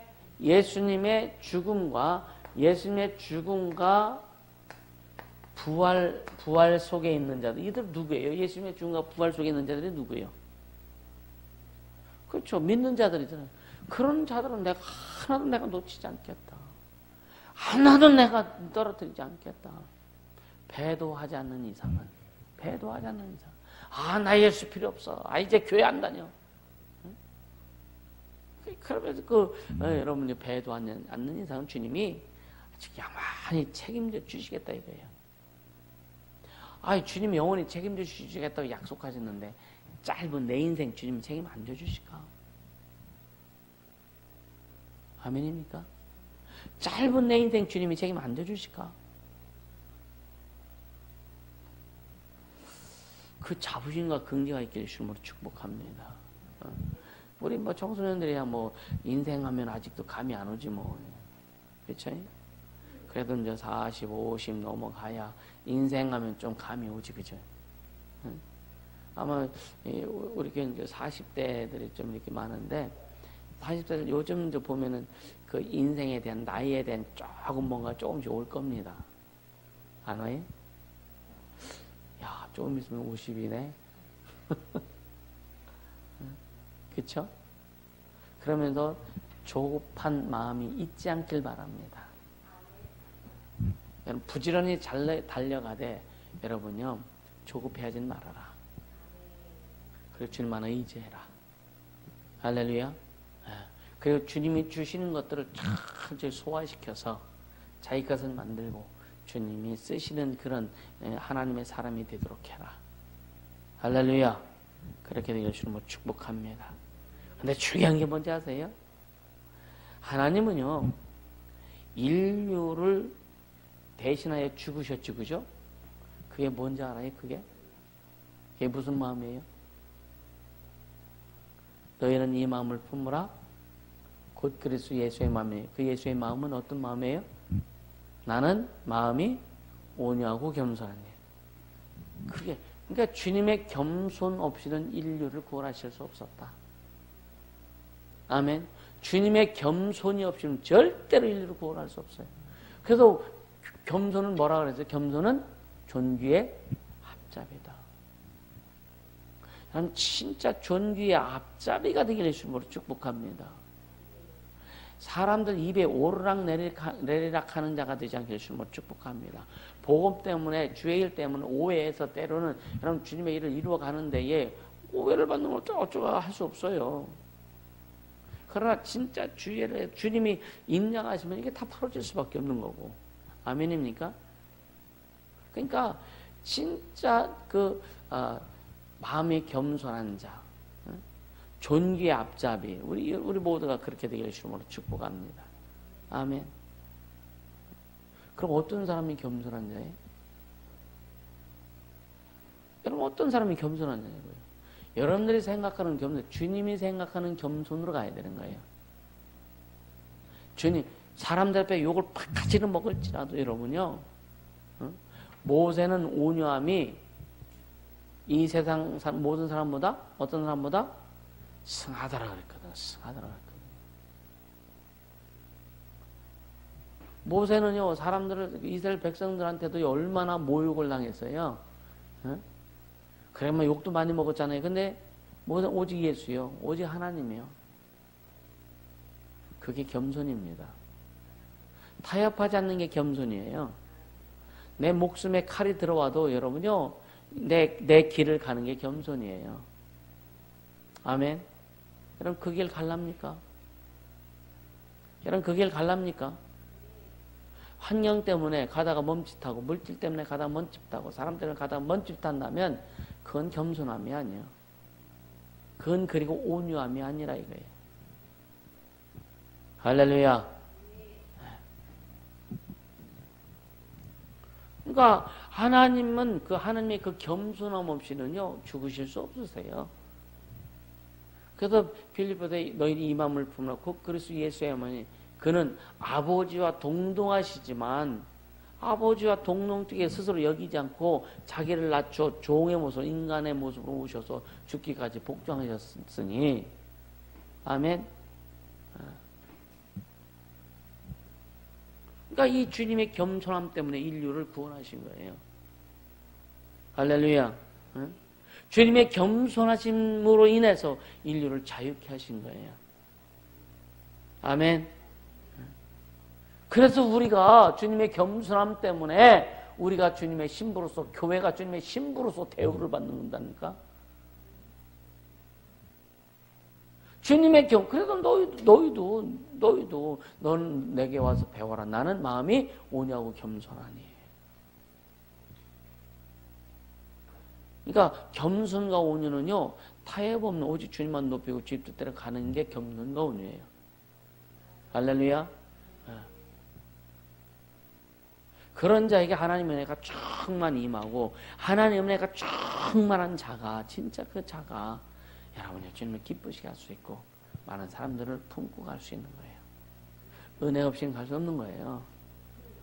죽음과 부활 속에 있는 자들, 이들 누구예요? 예수님의 죽음과 부활 속에 있는 자들이 누구예요? 그렇죠. 믿는 자들이잖아요. 그런 자들은 하나도 내가 놓치지 않겠다. 하나도 내가 떨어뜨리지 않겠다. 배도하지 않는 이상은. 나 예수 필요 없어. 이제 교회 안 다녀. 그러면서 여러분이 배도하지 않는 이상은 주님이 야만히 책임져 주시겠다 이거예요. 주님이 영원히 책임져 주시겠다고 약속하셨는데 짧은 내 인생 주님 책임 안 져주실까? 아멘입니까? 짧은 내 인생 주님이 책임 안 져주실까? 그 자부심과 긍지가 있기를 주님으로 축복합니다. 우리 청소년들이야 인생하면 아직도 감이 안 오지 뭐. 그렇죠? 그래도 이제 40, 50 넘어가야 인생하면 좀 감이 오지, 그죠? 응? 아마 우리 교회 이제 40대들이 좀 이렇게 많은데 40대들 요즘 이제 보면은 그 인생에 대한 나이에 대한 조금 뭔가 조금씩 올 겁니다. 안 와요? 야, 조금 있으면 50이네. 그쵸? 그러면서 조급한 마음이 있지 않길 바랍니다. 여러분 부지런히 달려가되 여러분요 조급해하진 말아라. 그리고 주님만 의지해라. 할렐루야. 그리고 주님이 주시는 것들을 잘 소화시켜서 자기 것을 만들고 주님이 쓰시는 그런 하나님의 사람이 되도록 해라. 할렐루야. 그렇게 되길 주님으로 축복합니다. 근데 중요한 게 뭔지 아세요? 하나님은요 인류를 대신하여 죽으셨지, 그죠? 그게 뭔지 알아요? 그게 무슨 마음이에요? 너희는 이 마음을 품으라. 곧 그리스도 예수의 마음이에요. 그 예수의 마음은 어떤 마음이에요? 나는 마음이 온유하고 겸손하니. 그게 그러니까 주님의 겸손 없이는 인류를 구원하실 수 없었다. 아멘. 주님의 겸손이 없이는 절대로 인류를 구원할 수 없어요. 그래서 겸손은 뭐라 그랬어요? 겸손은 존귀의 앞잡이다. 여러분 진짜 존귀의 앞잡이가 되기를 예수님으로 축복합니다. 사람들 입에 오르락 내리락 하는 자가 되지 않게 예수님으로 축복합니다. 복음 때문에 주의 일 때문에 오해해서 때로는 여러분 주님의 일을 이루어가는 데에 오해를 받는 걸 어쩌고 할 수 없어요. 그러나 진짜 주의를 주님이 인양하시면 이게 다 풀어질 수밖에 없는 거고. 아멘입니까? 그러니까 진짜 마음이 겸손한 자, 존귀의 앞잡이, 우리 모두가 그렇게 되기를 주님으로 축복합니다. 아멘. 그럼 어떤 사람이 겸손한 자예요? 여러분 어떤 사람이 겸손한 자냐고요? 여러분들이 생각하는 겸손, 주님이 생각하는 겸손으로 가야 되는 거예요. 주님, 사람들 앞에 욕을 팍하지는 먹을지라도 여러분요, 모세는 온유함이 이 세상 모든 사람보다 어떤 사람보다 승하더라 그랬거든. 승하더라 그랬거든. 모세는요 사람들을 이스라엘 백성들한테도 얼마나 모욕을 당했어요. 그러면 욕도 많이 먹었잖아요. 근데 모세는 오직 예수요, 오직 하나님이요. 그게 겸손입니다. 타협하지 않는 게 겸손이에요. 내 목숨에 칼이 들어와도 여러분요 내 길을 가는 게 겸손이에요. 아멘. 여러분 그 길 갈랍니까? 여러분 그 길 갈랍니까? 환경 때문에 가다가 멈칫하고 물질 때문에 가다가 멈칫하고 사람 때문에 가다가 멈칫한다면 그건 겸손함이 아니에요. 그건 그리고 온유함이 아니라 이거예요. 할렐루야. 그러니까 하나님은 하나님의 그 겸손함 없이는요 죽으실 수 없으세요. 그래서 빌립보서에 너희는 이 마음을 품으라. 곧 그리스도 예수의 마음이 그는 아버지와 동등하시지만 아버지와 동등되게 스스로 여기지 않고 자기를 낮춰 종의 모습, 인간의 모습으로 오셔서 죽기까지 복종하셨으니. 아멘. 그러니까 이 주님의 겸손함 때문에 인류를 구원하신 거예요. 할렐루야. 주님의 겸손하심으로 인해서 인류를 자유케 하신 거예요. 아멘. 그래서 우리가 주님의 겸손함 때문에 우리가 주님의 신부로서, 교회가 주님의 신부로서 대우를 받는다니까. 주님의 그래도 너희도 너는 내게 와서 배워라. 나는 마음이 오냐고 겸손하니. 그러니까 겸손과 온유는요 타협 없는 오직 주님만 높이고 주님 뜻대로 가는 게 겸손과 온유예요. 할렐루야. 그런 자에게 하나님의 은혜가 충만 임하고 하나님의 은혜가 충만한 자가, 진짜 그 자가 여러분이 주님을 기쁘시게 할 수 있고 많은 사람들을 품고 갈 수 있는 거예요. 은혜 없이는 갈 수 없는 거예요.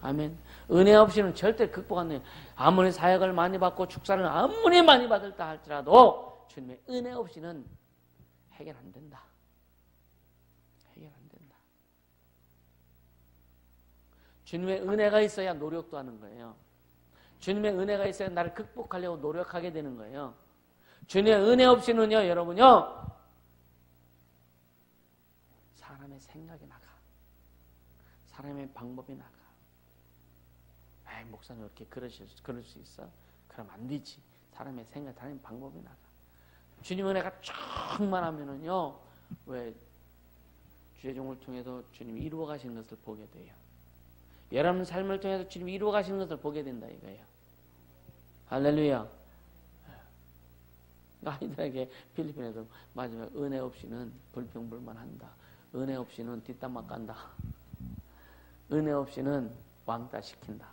아멘. 은혜 없이는 절대 극복 안 돼요. 아무리 사역을 많이 받고 축사를 아무리 많이 받을다 할지라도 주님의 은혜 없이는 해결 안 된다. 해결 안 된다. 주님의 은혜가 있어야 노력도 하는 거예요. 주님의 은혜가 있어야 나를 극복하려고 노력하게 되는 거예요. 주님의 은혜 없이는요, 여러분요, 사람의 생각이 나가. 사람의 방법이 나가. 에이, 목사님 이렇게 그럴 수 있어? 그럼 안 되지. 사람의 생각, 사람의 방법이 나가. 주님 은혜가 충만하면은요, 왜 주제종을 통해서 주님이 이루어 가시는 것을 보게 돼요. 여러분 삶을 통해서 주님이 이루어 가시는 것을 보게 된다 이거예요. 할렐루야. 아이들에게 필리핀에서 마지막 은혜 없이는 불평불만한다. 은혜 없이는 뒷담화 깐다. 은혜 없이는 왕따 시킨다.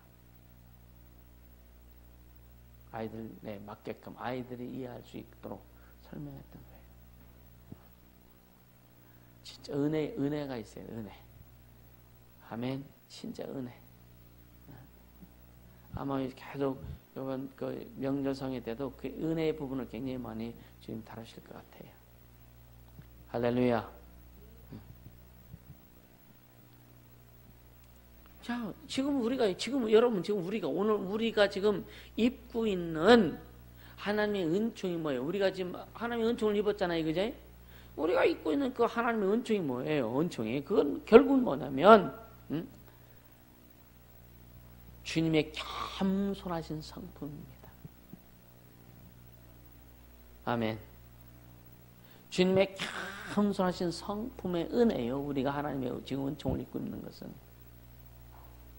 아이들에 맞게끔 아이들이 이해할 수 있도록 설명했던 거예요. 진짜 은혜가 있어요. 은혜. 아멘. 진짜 은혜. 아마 계속 이번 그 명절성회 때도 그 은혜의 부분을 굉장히 많이 지금 다루실 것 같아요. 할렐루야. 자, 오늘 우리가 지금 입고 있는 하나님의 은총이 뭐예요? 우리가 지금 하나님의 은총을 입었잖아요, 그죠? 우리가 입고 있는 그 하나님의 은총이 뭐예요? 은총이 그건 결국 뭐냐면, 주님의 겸손하신 성품입니다. 아멘. 주님의 겸손하신 성품의 은혜요. 우리가 하나님의 지금 은총을 입고 있는 것은.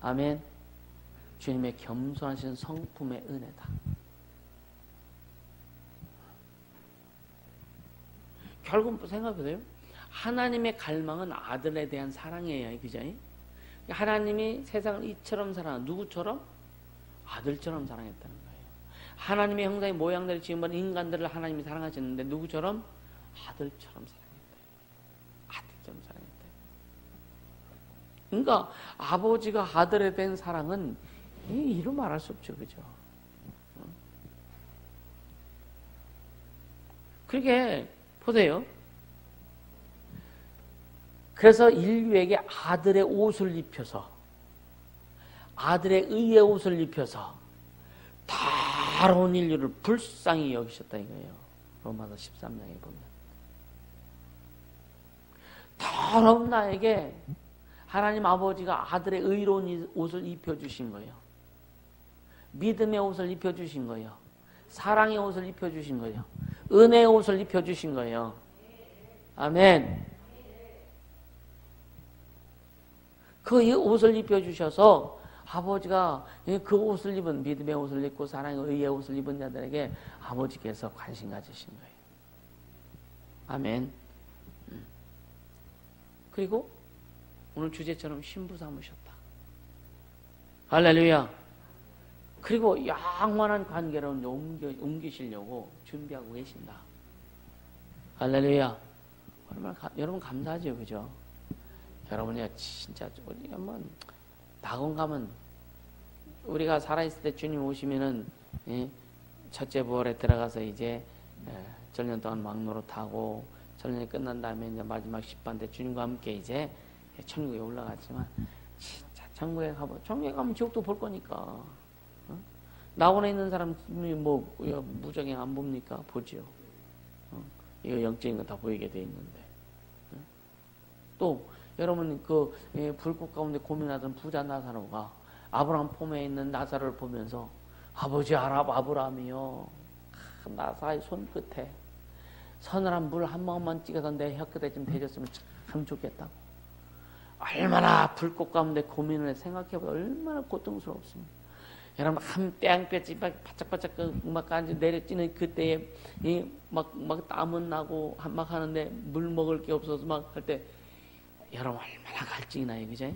아멘. 주님의 겸손하신 성품의 은혜다. 결국 생각해보세요. 하나님의 갈망은 아들에 대한 사랑이에요. 그죠? 하나님이 세상을 이처럼 사랑한 누구처럼? 아들처럼 사랑했다는 거예요. 하나님의 형상의 모양대로 지은 인간들을 하나님이 사랑하셨는데 누구처럼? 아들처럼 사랑했다. 아들처럼 사랑했다. 그러니까 아버지가 아들에 대한 사랑은 이루 말할 수 없죠. 그죠? 그렇게 보세요. 그래서 인류에게 아들의 옷을 입혀서 아들의 의의 옷을 입혀서 더러운 인류를 불쌍히 여기셨다 이거예요. 로마서 13장에 보면 더러운 나에게 하나님 아버지가 아들의 의로운 옷을 입혀주신 거예요. 믿음의 옷을 입혀주신 거예요. 사랑의 옷을 입혀주신 거예요. 은혜의 옷을 입혀주신 거예요. 아멘. 그 옷을 입혀주셔서 아버지가 그 옷을 입은 믿음의 옷을 입고 사랑의 의의 옷을 입은 자들에게 아버지께서 관심 가지신 거예요. 아멘. 그리고 오늘 주제처럼 신부 삼으셨다. 할렐루야. 그리고 영원한 관계로 옮기시려고 준비하고 계신다. 할렐루야. 얼마나 여러분 감사하죠, 그죠? 여러분이 진짜 우리 한번 낙원 가면 우리가 살아있을 때 주님 오시면은 첫째 부활에 들어가서 이제 전년 동안 막노릇하고 전년이 끝난 다음에 이제 마지막 10반 때 주님과 함께 이제 천국에 올라갔지만 진짜 천국에 가면 지옥도 볼 거니까 낙원에 있는 사람이 뭐 무적행 안 봅니까? 보죠. 이거 영적인 거 다 보이게 돼 있는데 또 여러분 불꽃 가운데 고민하던 부자 나사로가 아브라함 폼에 있는 나사로를 보면서 아버지 아브라함이요 나사의 손끝에 서늘한 물 한 모금만 찍어서 내 혀끝에 좀 대줬으면 참 좋겠다고 얼마나 불꽃 가운데 고민을 생각해보면 얼마나 고통스럽습니다. 여러분 한 땡볕이 막 바짝바짝 막 내려찌는 그때에 막 땀은 나고 막 하는데 물 먹을 게 없어서 막 할 때 여러분 얼마나 갈증이 나요, 그죠?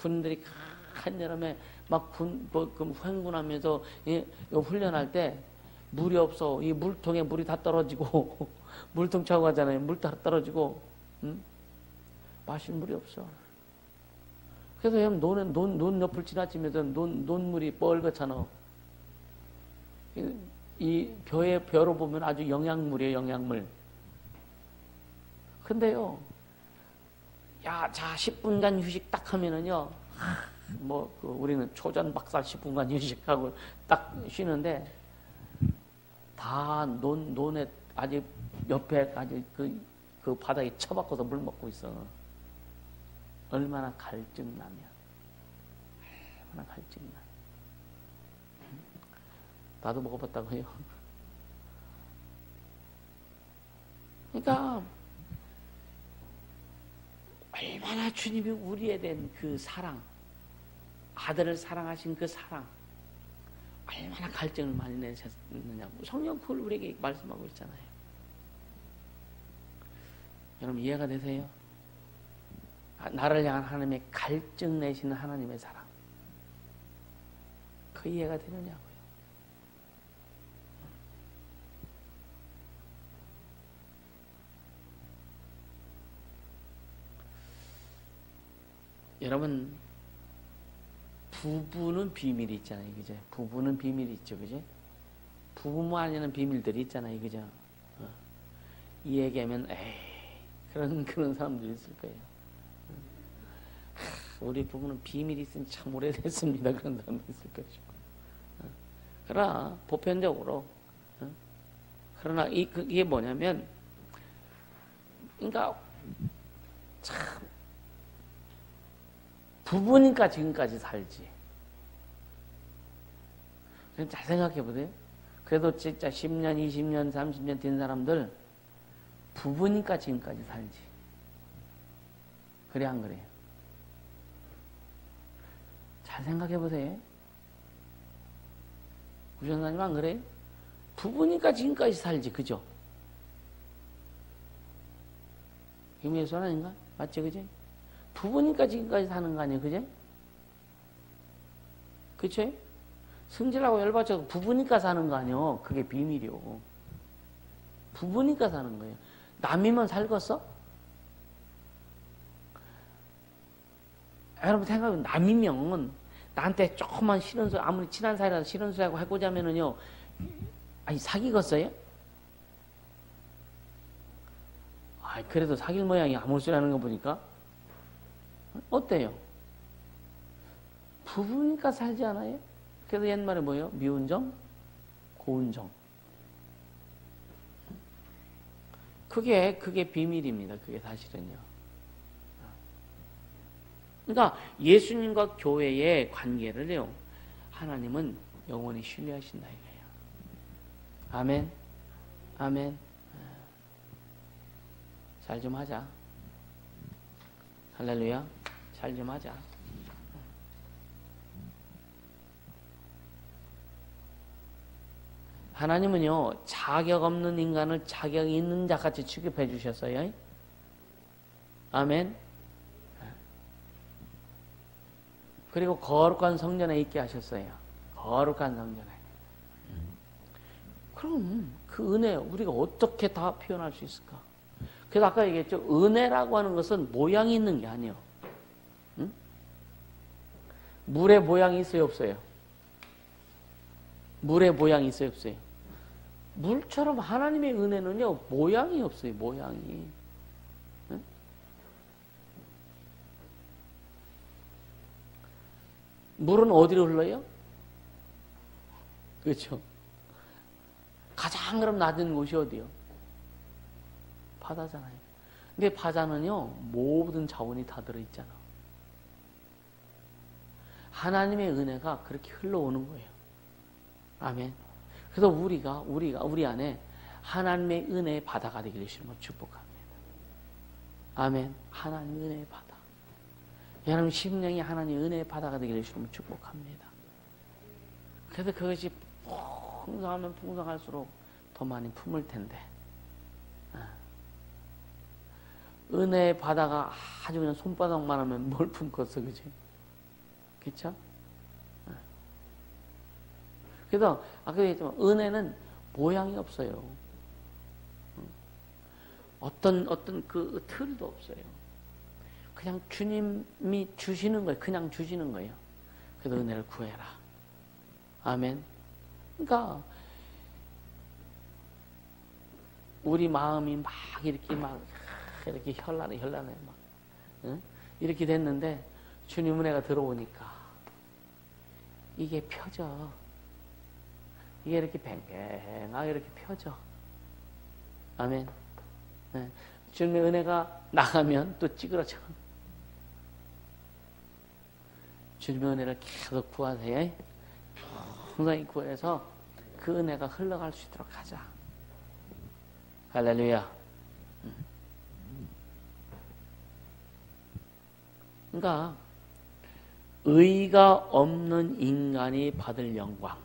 군인들이 한여름에 막 횡군하면서 훈련할 때 물이 없어. 이 물통에 물이 다 떨어지고 물통 차고 가잖아요. 물 다 떨어지고 마실 물이 없어. 그래서 형 논 옆을 지나치면서 논물이 뻘겋잖아. 이 벼로 보면 아주 영양물이에요, 영양물. 근데요, 야, 자, 10분간 휴식 딱 하면은요, 우리는 초전 박살 10분간 휴식하고 딱 쉬는데, 다 논에 아직 옆에 아직 그 바닥에 처박고서 물 먹고 있어. 얼마나 갈증나면. 얼마나 갈증나. 나도 먹어봤다고요. 그러니까, 얼마나 주님이 우리에 대한 그 사랑, 아들을 사랑하신 그 사랑, 얼마나 갈증을 많이 내셨느냐고. 성령 그걸 우리에게 말씀하고 있잖아요. 여러분 이해가 되세요? 나를 향한 하나님의 갈증 내시는 하나님의 사랑. 그 이해가 되느냐고요. 여러분, 부부는 비밀이 있잖아요. 그죠? 부부는 비밀이 있죠. 그죠? 부부만 아니는 비밀들이 있잖아요. 그죠? 이 얘기하면, 그런 사람들이 있을 거예요. 우리 부부는 비밀이 있으니 참 오래됐습니다. 그런 사람도 있을 것이고. 그러나, 보편적으로, 그러나 이게 뭐냐면, 그러니까, 참, 부부니까 지금까지 살지. 잘 생각해 보세요. 그래도 진짜 10년, 20년, 30년 된 사람들, 부부니까 지금까지 살지. 그래, 안 그래요? 잘 생각해 보세요. 우리 전사님 안 그래요? 부부니까 지금까지 살지, 그죠? 김혜수 손 아닌가? 맞지, 그죠? 부부니까 지금까지 사는 거 아니에요, 그죠? 그쵸? 승질하고 열받쳐서 부부니까 사는 거 아니에요. 그게 비밀이요. 부부니까 사는 거예요. 남이면 살겠어? 여러분 생각해, 남이면 나한테 조금만 싫은 소리, 아무리 친한 사이라도 싫은 소리하고 해보자면은요, 아니, 사귀겠어요? 그래도 사귈 모양이 아무 소리 하는 거 보니까 어때요? 부부니까 살지 않아요? 그래서 옛말에 뭐예요? 미운 정, 고운 정. 그게 비밀입니다. 그게 사실은요. 그러니까 예수님과 교회의 관계를요, 하나님은 영원히 신뢰하신다 이거예요. 아멘. 아멘. 잘 좀 하자. 할렐루야. 잘 좀 하자. 하나님은요, 자격 없는 인간을 자격이 있는 자같이 취급해 주셨어요. 아멘. 그리고 거룩한 성전에 있게 하셨어요. 거룩한 성전에. 그럼 그 은혜 우리가 어떻게 다 표현할 수 있을까? 그래서 아까 얘기했죠. 은혜라고 하는 것은 모양이 있는 게 아니에요. 응? 물의 모양이 있어요, 없어요? 물의 모양이 있어요, 없어요? 물처럼 하나님의 은혜는요, 모양이 없어요, 모양이. 응? 물은 어디로 흘러요? 그렇죠? 가장 그럼 낮은 곳이 어디요? 바다잖아요. 근데 바다는요, 모든 자원이 다 들어있잖아. 하나님의 은혜가 그렇게 흘러오는 거예요. 아멘. 그래서 우리 안에 하나님의 은혜의 바다가 되기를 주님을 축복합니다. 아멘. 하나님의 은혜의 바다. 여러분 심령이 하나님의 은혜의 바다가 되기를 주님을 축복합니다. 그래서 그것이 풍성하면 풍성할수록 더 많이 품을 텐데. 은혜의 바다가 아주 그냥 손바닥만 하면 뭘 품겠어, 그치? 그쵸? 그래서, 아까 얘기했지만, 은혜는 모양이 없어요. 어떤 그 틀도 없어요. 그냥 주님이 주시는 거예요. 그냥 주시는 거예요. 그래서 은혜를 구해라. 아멘. 그러니까 우리 마음이 막 이렇게 현란해 막 응? 이렇게 됐는데 주님 은혜가 들어오니까 이게 펴져. 이게 이렇게 뱅뱅하게 이렇게 펴져. 아멘. 네. 주님의 은혜가 나가면 또 찌그러져. 주님의 은혜를 계속 구하세요. 항상 구해서 그 은혜가 흘러갈 수 있도록 하자. 할렐루야. 그러니까 의가 없는 인간이 받을 영광.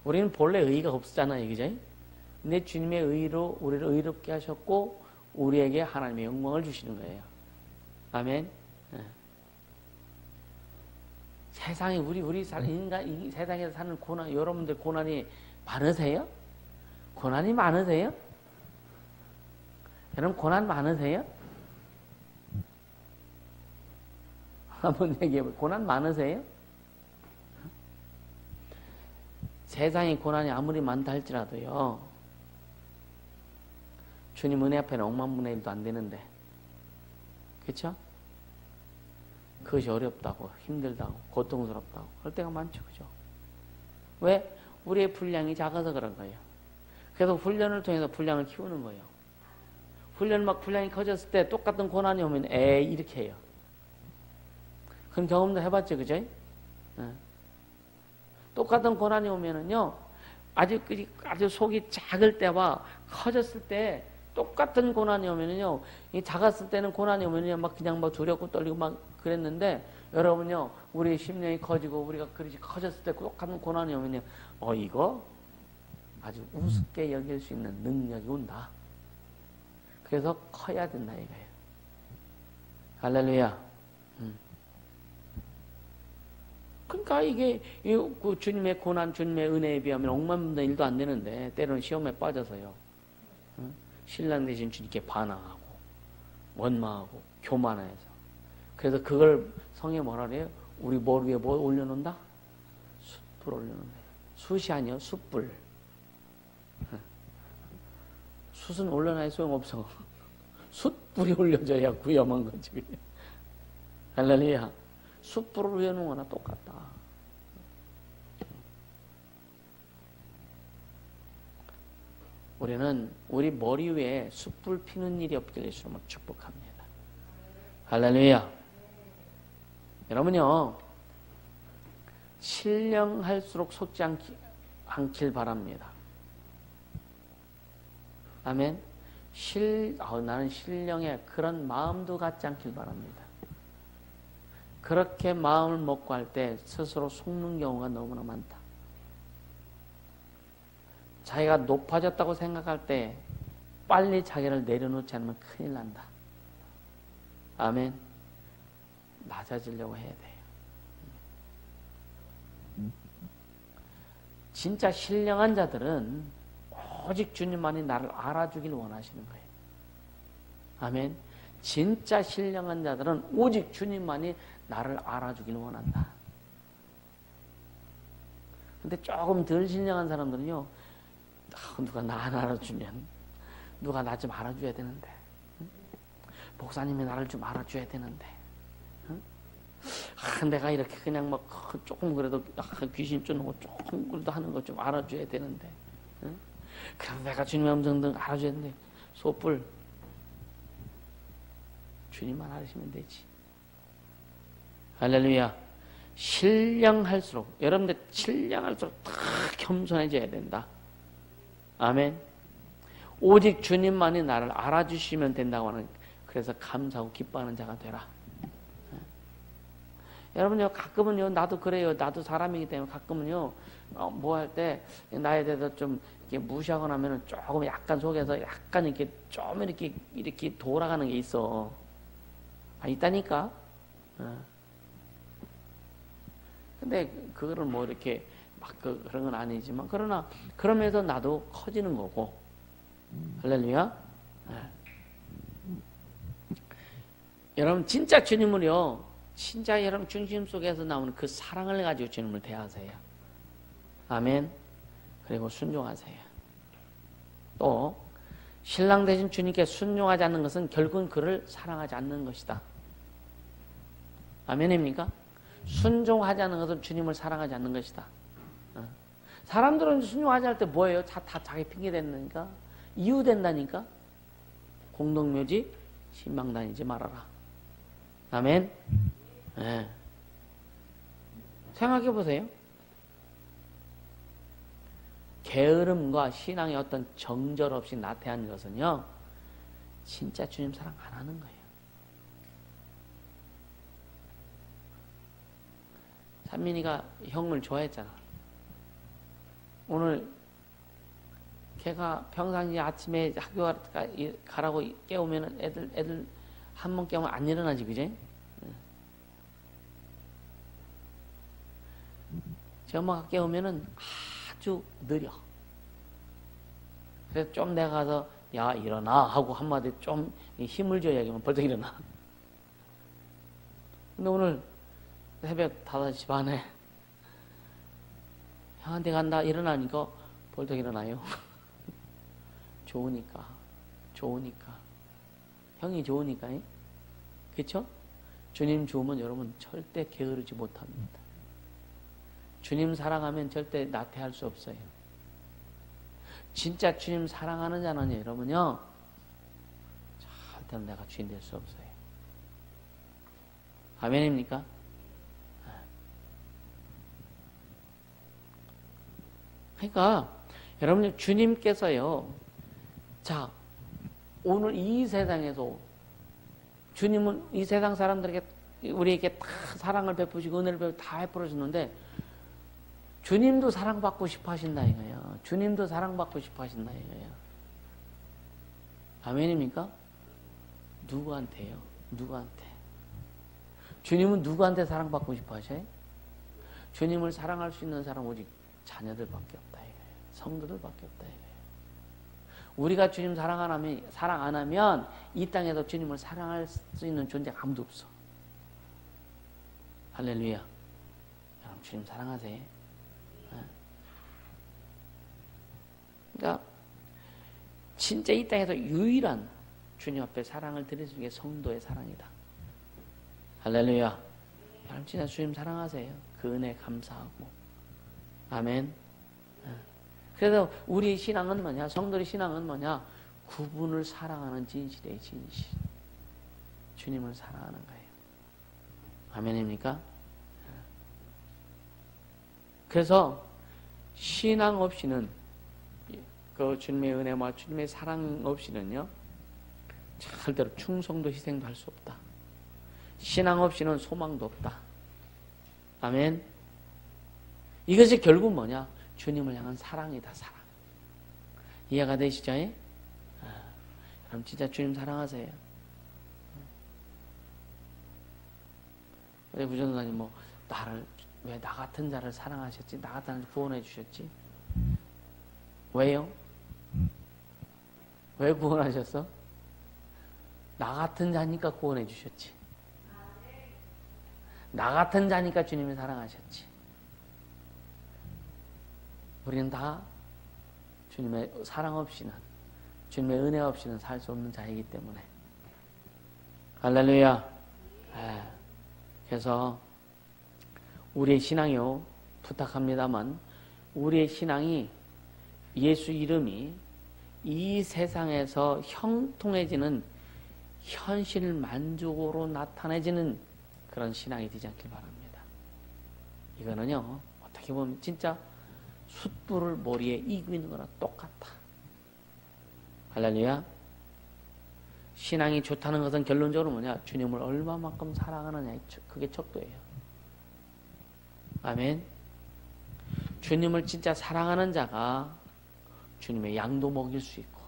우리는 본래 의가 없었잖아요, 그죠? 근데 주님의 의로 우리를 의롭게 하셨고 우리에게 하나님의 영광을 주시는 거예요. 아멘. 네. 세상에 인간 이 세상에서 사는 고난, 여러분들 고난이 많으세요? 고난이 많으세요? 여러분 고난 많으세요? 한번 얘기해봐요. 고난 많으세요? 세상에 고난이 아무리 많다 할지라도요, 주님 은혜 앞에는 억만분의 1도 안 되는데, 그렇죠? 그것이 어렵다고, 힘들다고, 고통스럽다고 할 때가 많죠, 그죠? 왜? 우리의 분량이 작아서 그런 거예요. 그래서 훈련을 통해서 분량을 키우는 거예요. 분량이 커졌을 때 똑같은 고난이 오면 이렇게 해요. 그런 경험도 해봤죠, 그죠? 네. 똑같은 고난이 오면은요, 아주 속이 작을 때와 커졌을 때 똑같은 고난이 오면은요, 이 작았을 때는 고난이 오면요, 그냥 두렵고 떨리고 막 그랬는데, 여러분요, 우리의 심령이 커지고 우리가 그릇이 커졌을 때 똑같은 고난이 오면요, 이거 아주 우습게 여길 수 있는 능력이 온다. 그래서 커야 된다 이거예요. 할렐루야. 그러니까 이게 그 주님의 고난, 주님의 은혜에 비하면 억만분의 1도 안 되는데 때로는 시험에 빠져서요. 신랑 대신 주님께 반항하고 원망하고 교만해서. 그래서 그걸 성에 뭐라 그래요? 우리 머리 위에 뭐 올려놓는다? 숯불 올려놓는다. 숯이 아니요, 숯불. 숯은 올려놔야 소용없어. 숯불이 올려져야 구염한 거지. 할렐루야. 숯불을 올려놓은 거나 똑같다. 우리는 우리 머리 위에 숯불 피는 일이 없길 예수님을 축복합니다. 할렐루야. 여러분요, 신령할수록 속지 않길 바랍니다. 아멘. 나는 신령에 그런 마음도 갖지 않길 바랍니다. 그렇게 마음을 먹고 할 때 스스로 속는 경우가 너무나 많다. 자기가 높아졌다고 생각할 때 빨리 자기를 내려놓지 않으면 큰일 난다. 아멘. 낮아지려고 해야 돼요. 진짜 신령한 자들은 오직 주님만이 나를 알아주길 원하시는 거예요. 아멘. 진짜 신령한 자들은 오직 주님만이 나를 알아주길 원한다. 근데 조금 덜 신령한 사람들은요, 누가 나 안 알아주면, 누가 나 좀 알아줘야 되는데, 목사님이 나를 좀 알아줘야 되는데, 내가 이렇게 그냥 조금 그래도 귀신 쫓는 거 조금 그래도 하는 거 좀 알아줘야 되는데, 그럼 내가 주님의 음성등 알아줘야 되는데, 소뿔 주님만 알으시면 되지. 할렐루야. 신령할수록, 여러분들 신령할수록 다 겸손해져야 된다. 아멘. 오직 주님만이 나를 알아주시면 된다고 하는, 그래서 감사하고 기뻐하는 자가 되라. 여러분요, 가끔은요, 나도 그래요. 나도 사람이기 때문에 가끔은요, 뭐 할 때 나에 대해서 좀 이렇게 무시하거나 하면은 조금 약간 속에서 약간 이렇게 좀 이렇게 돌아가는 게 있어. 있다니까. 근데 그거를 뭐 이렇게 그런 건 아니지만, 그러나 그러면서 나도 커지는 거고. 할렐루야. 여러분 진짜 주님을요, 진짜 여러분 중심 속에서 나오는 그 사랑을 가지고 주님을 대하세요. 아멘. 그리고 순종하세요. 또 신랑 되신 주님께 순종하지 않는 것은 결국은 그를 사랑하지 않는 것이다. 아멘입니까? 순종하지 않는 것은 주님을 사랑하지 않는 것이다. 사람들은 순종하지 않을 때 뭐예요? 다 자기 핑계 댄다니까? 이유 된다니까? 공동묘지 신방 다니지 말아라. 아멘. 네. 생각해 보세요. 게으름과 신앙의 어떤 정절 없이 나태한 것은요, 진짜 주님 사랑 안 하는 거예요. 산민이가 형을 좋아했잖아. 오늘 걔가 평상시 아침에 학교 가라고 깨우면 애들 한 번 깨우면 안 일어나지, 그지? 제 엄마가 깨우면은 아주 느려. 그래서 좀 내가 가서 야 일어나 하고 한마디 좀 힘을 줘야 하면 벌써 일어나. 근데 오늘 새벽 5시 반에 형한테 간다 일어나니까 벌떡 일어나요. 좋으니까 형이 좋으니까. 그렇죠? 주님 좋으면 여러분 절대 게으르지 못합니다. 주님 사랑하면 절대 나태할 수 없어요. 진짜 주님 사랑하는 자는 여러분요, 절대로 내가 주인 될 수 없어요. 아멘입니까? 그러니까 여러분 주님께서요, 자 오늘 이 세상에서 주님은 이 세상 사람들에게 우리에게 다 사랑을 베푸시고 은혜를 다 베풀어 주는데 주님도 사랑받고 싶어 하신다 이거예요. 주님도 사랑받고 싶어 하신다 이거예요. 아멘입니까? 누구한테요? 누구한테? 주님은 누구한테 사랑받고 싶어 하셔요? 주님을 사랑할 수 있는 사람 오직 자녀들밖에 없다 이거예요. 성도들밖에 없다 이거예요. 우리가 주님 사랑 안 하면 이 땅에서 주님을 사랑할 수 있는 존재가 아무도 없어. 할렐루야. 여러분 주님 사랑하세요. 그러니까 진짜 이 땅에서 유일한 주님 앞에 사랑을 드릴 수 있는 게 성도의 사랑이다. 할렐루야. 여러분 진짜 주님 사랑하세요. 그 은혜 감사하고. 아멘. 그래서 우리 신앙은 뭐냐? 성도의 신앙은 뭐냐? 그분을 사랑하는 진실의 진실. 주님을 사랑하는 거예요. 아멘입니까? 그래서 신앙 없이는 그 주님의 은혜와 주님의 사랑 없이는요, 절대로 충성도 희생도 할 수 없다. 신앙 없이는 소망도 없다. 아멘. 이것이 결국 뭐냐? 주님을 향한 사랑이다. 사랑. 이해가 되시죠? 그럼 진짜 주님 사랑하세요. 우리 구전도사님 뭐 나를 왜 나 같은 자를 사랑하셨지? 나 같은 자를 구원해 주셨지? 왜요? 왜 구원하셨어? 나 같은 자니까 구원해 주셨지. 나 같은 자니까 주님이 사랑하셨지. 우리는 다 주님의 사랑 없이는, 주님의 은혜 없이는 살 수 없는 자이기 때문에. 할렐루야. 그래서 우리의 신앙이요, 부탁합니다만 우리의 신앙이, 예수 이름이 이 세상에서 형통해지는 현실 만족으로 나타내지는 그런 신앙이 되지 않길 바랍니다. 이거는요, 어떻게 보면 진짜 숯불을 머리에 이고 있는 거랑 똑같다. 할렐루야. 신앙이 좋다는 것은 결론적으로 뭐냐? 주님을 얼마만큼 사랑하느냐, 그게 척도예요. 아멘. 주님을 진짜 사랑하는 자가 주님의 양도 먹일 수 있고,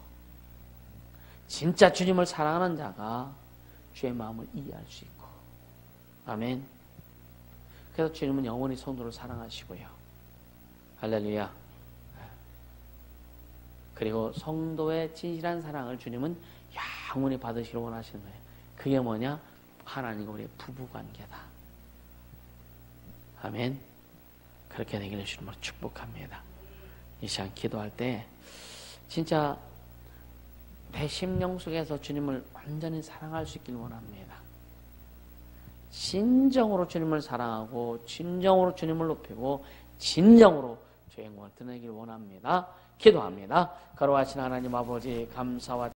진짜 주님을 사랑하는 자가 주의 마음을 이해할 수 있고. 아멘. 그래서 주님은 영원히 성도를 사랑하시고요. 할렐루야. 그리고 성도의 진실한 사랑을 주님은 영원히 받으시길 원하시는 거예요. 그게 뭐냐? 하나님과 우리의 부부관계다. 아멘. 그렇게 되기를 주님으로 축복합니다. 이 시간 기도할 때 진짜 내 심령 속에서 주님을 완전히 사랑할 수 있길 원합니다. 진정으로 주님을 사랑하고 진정으로 주님을 높이고 진정으로 주의 영광을 드러내길 원합니다. 기도합니다. 거룩하신 하나님 아버지, 감사와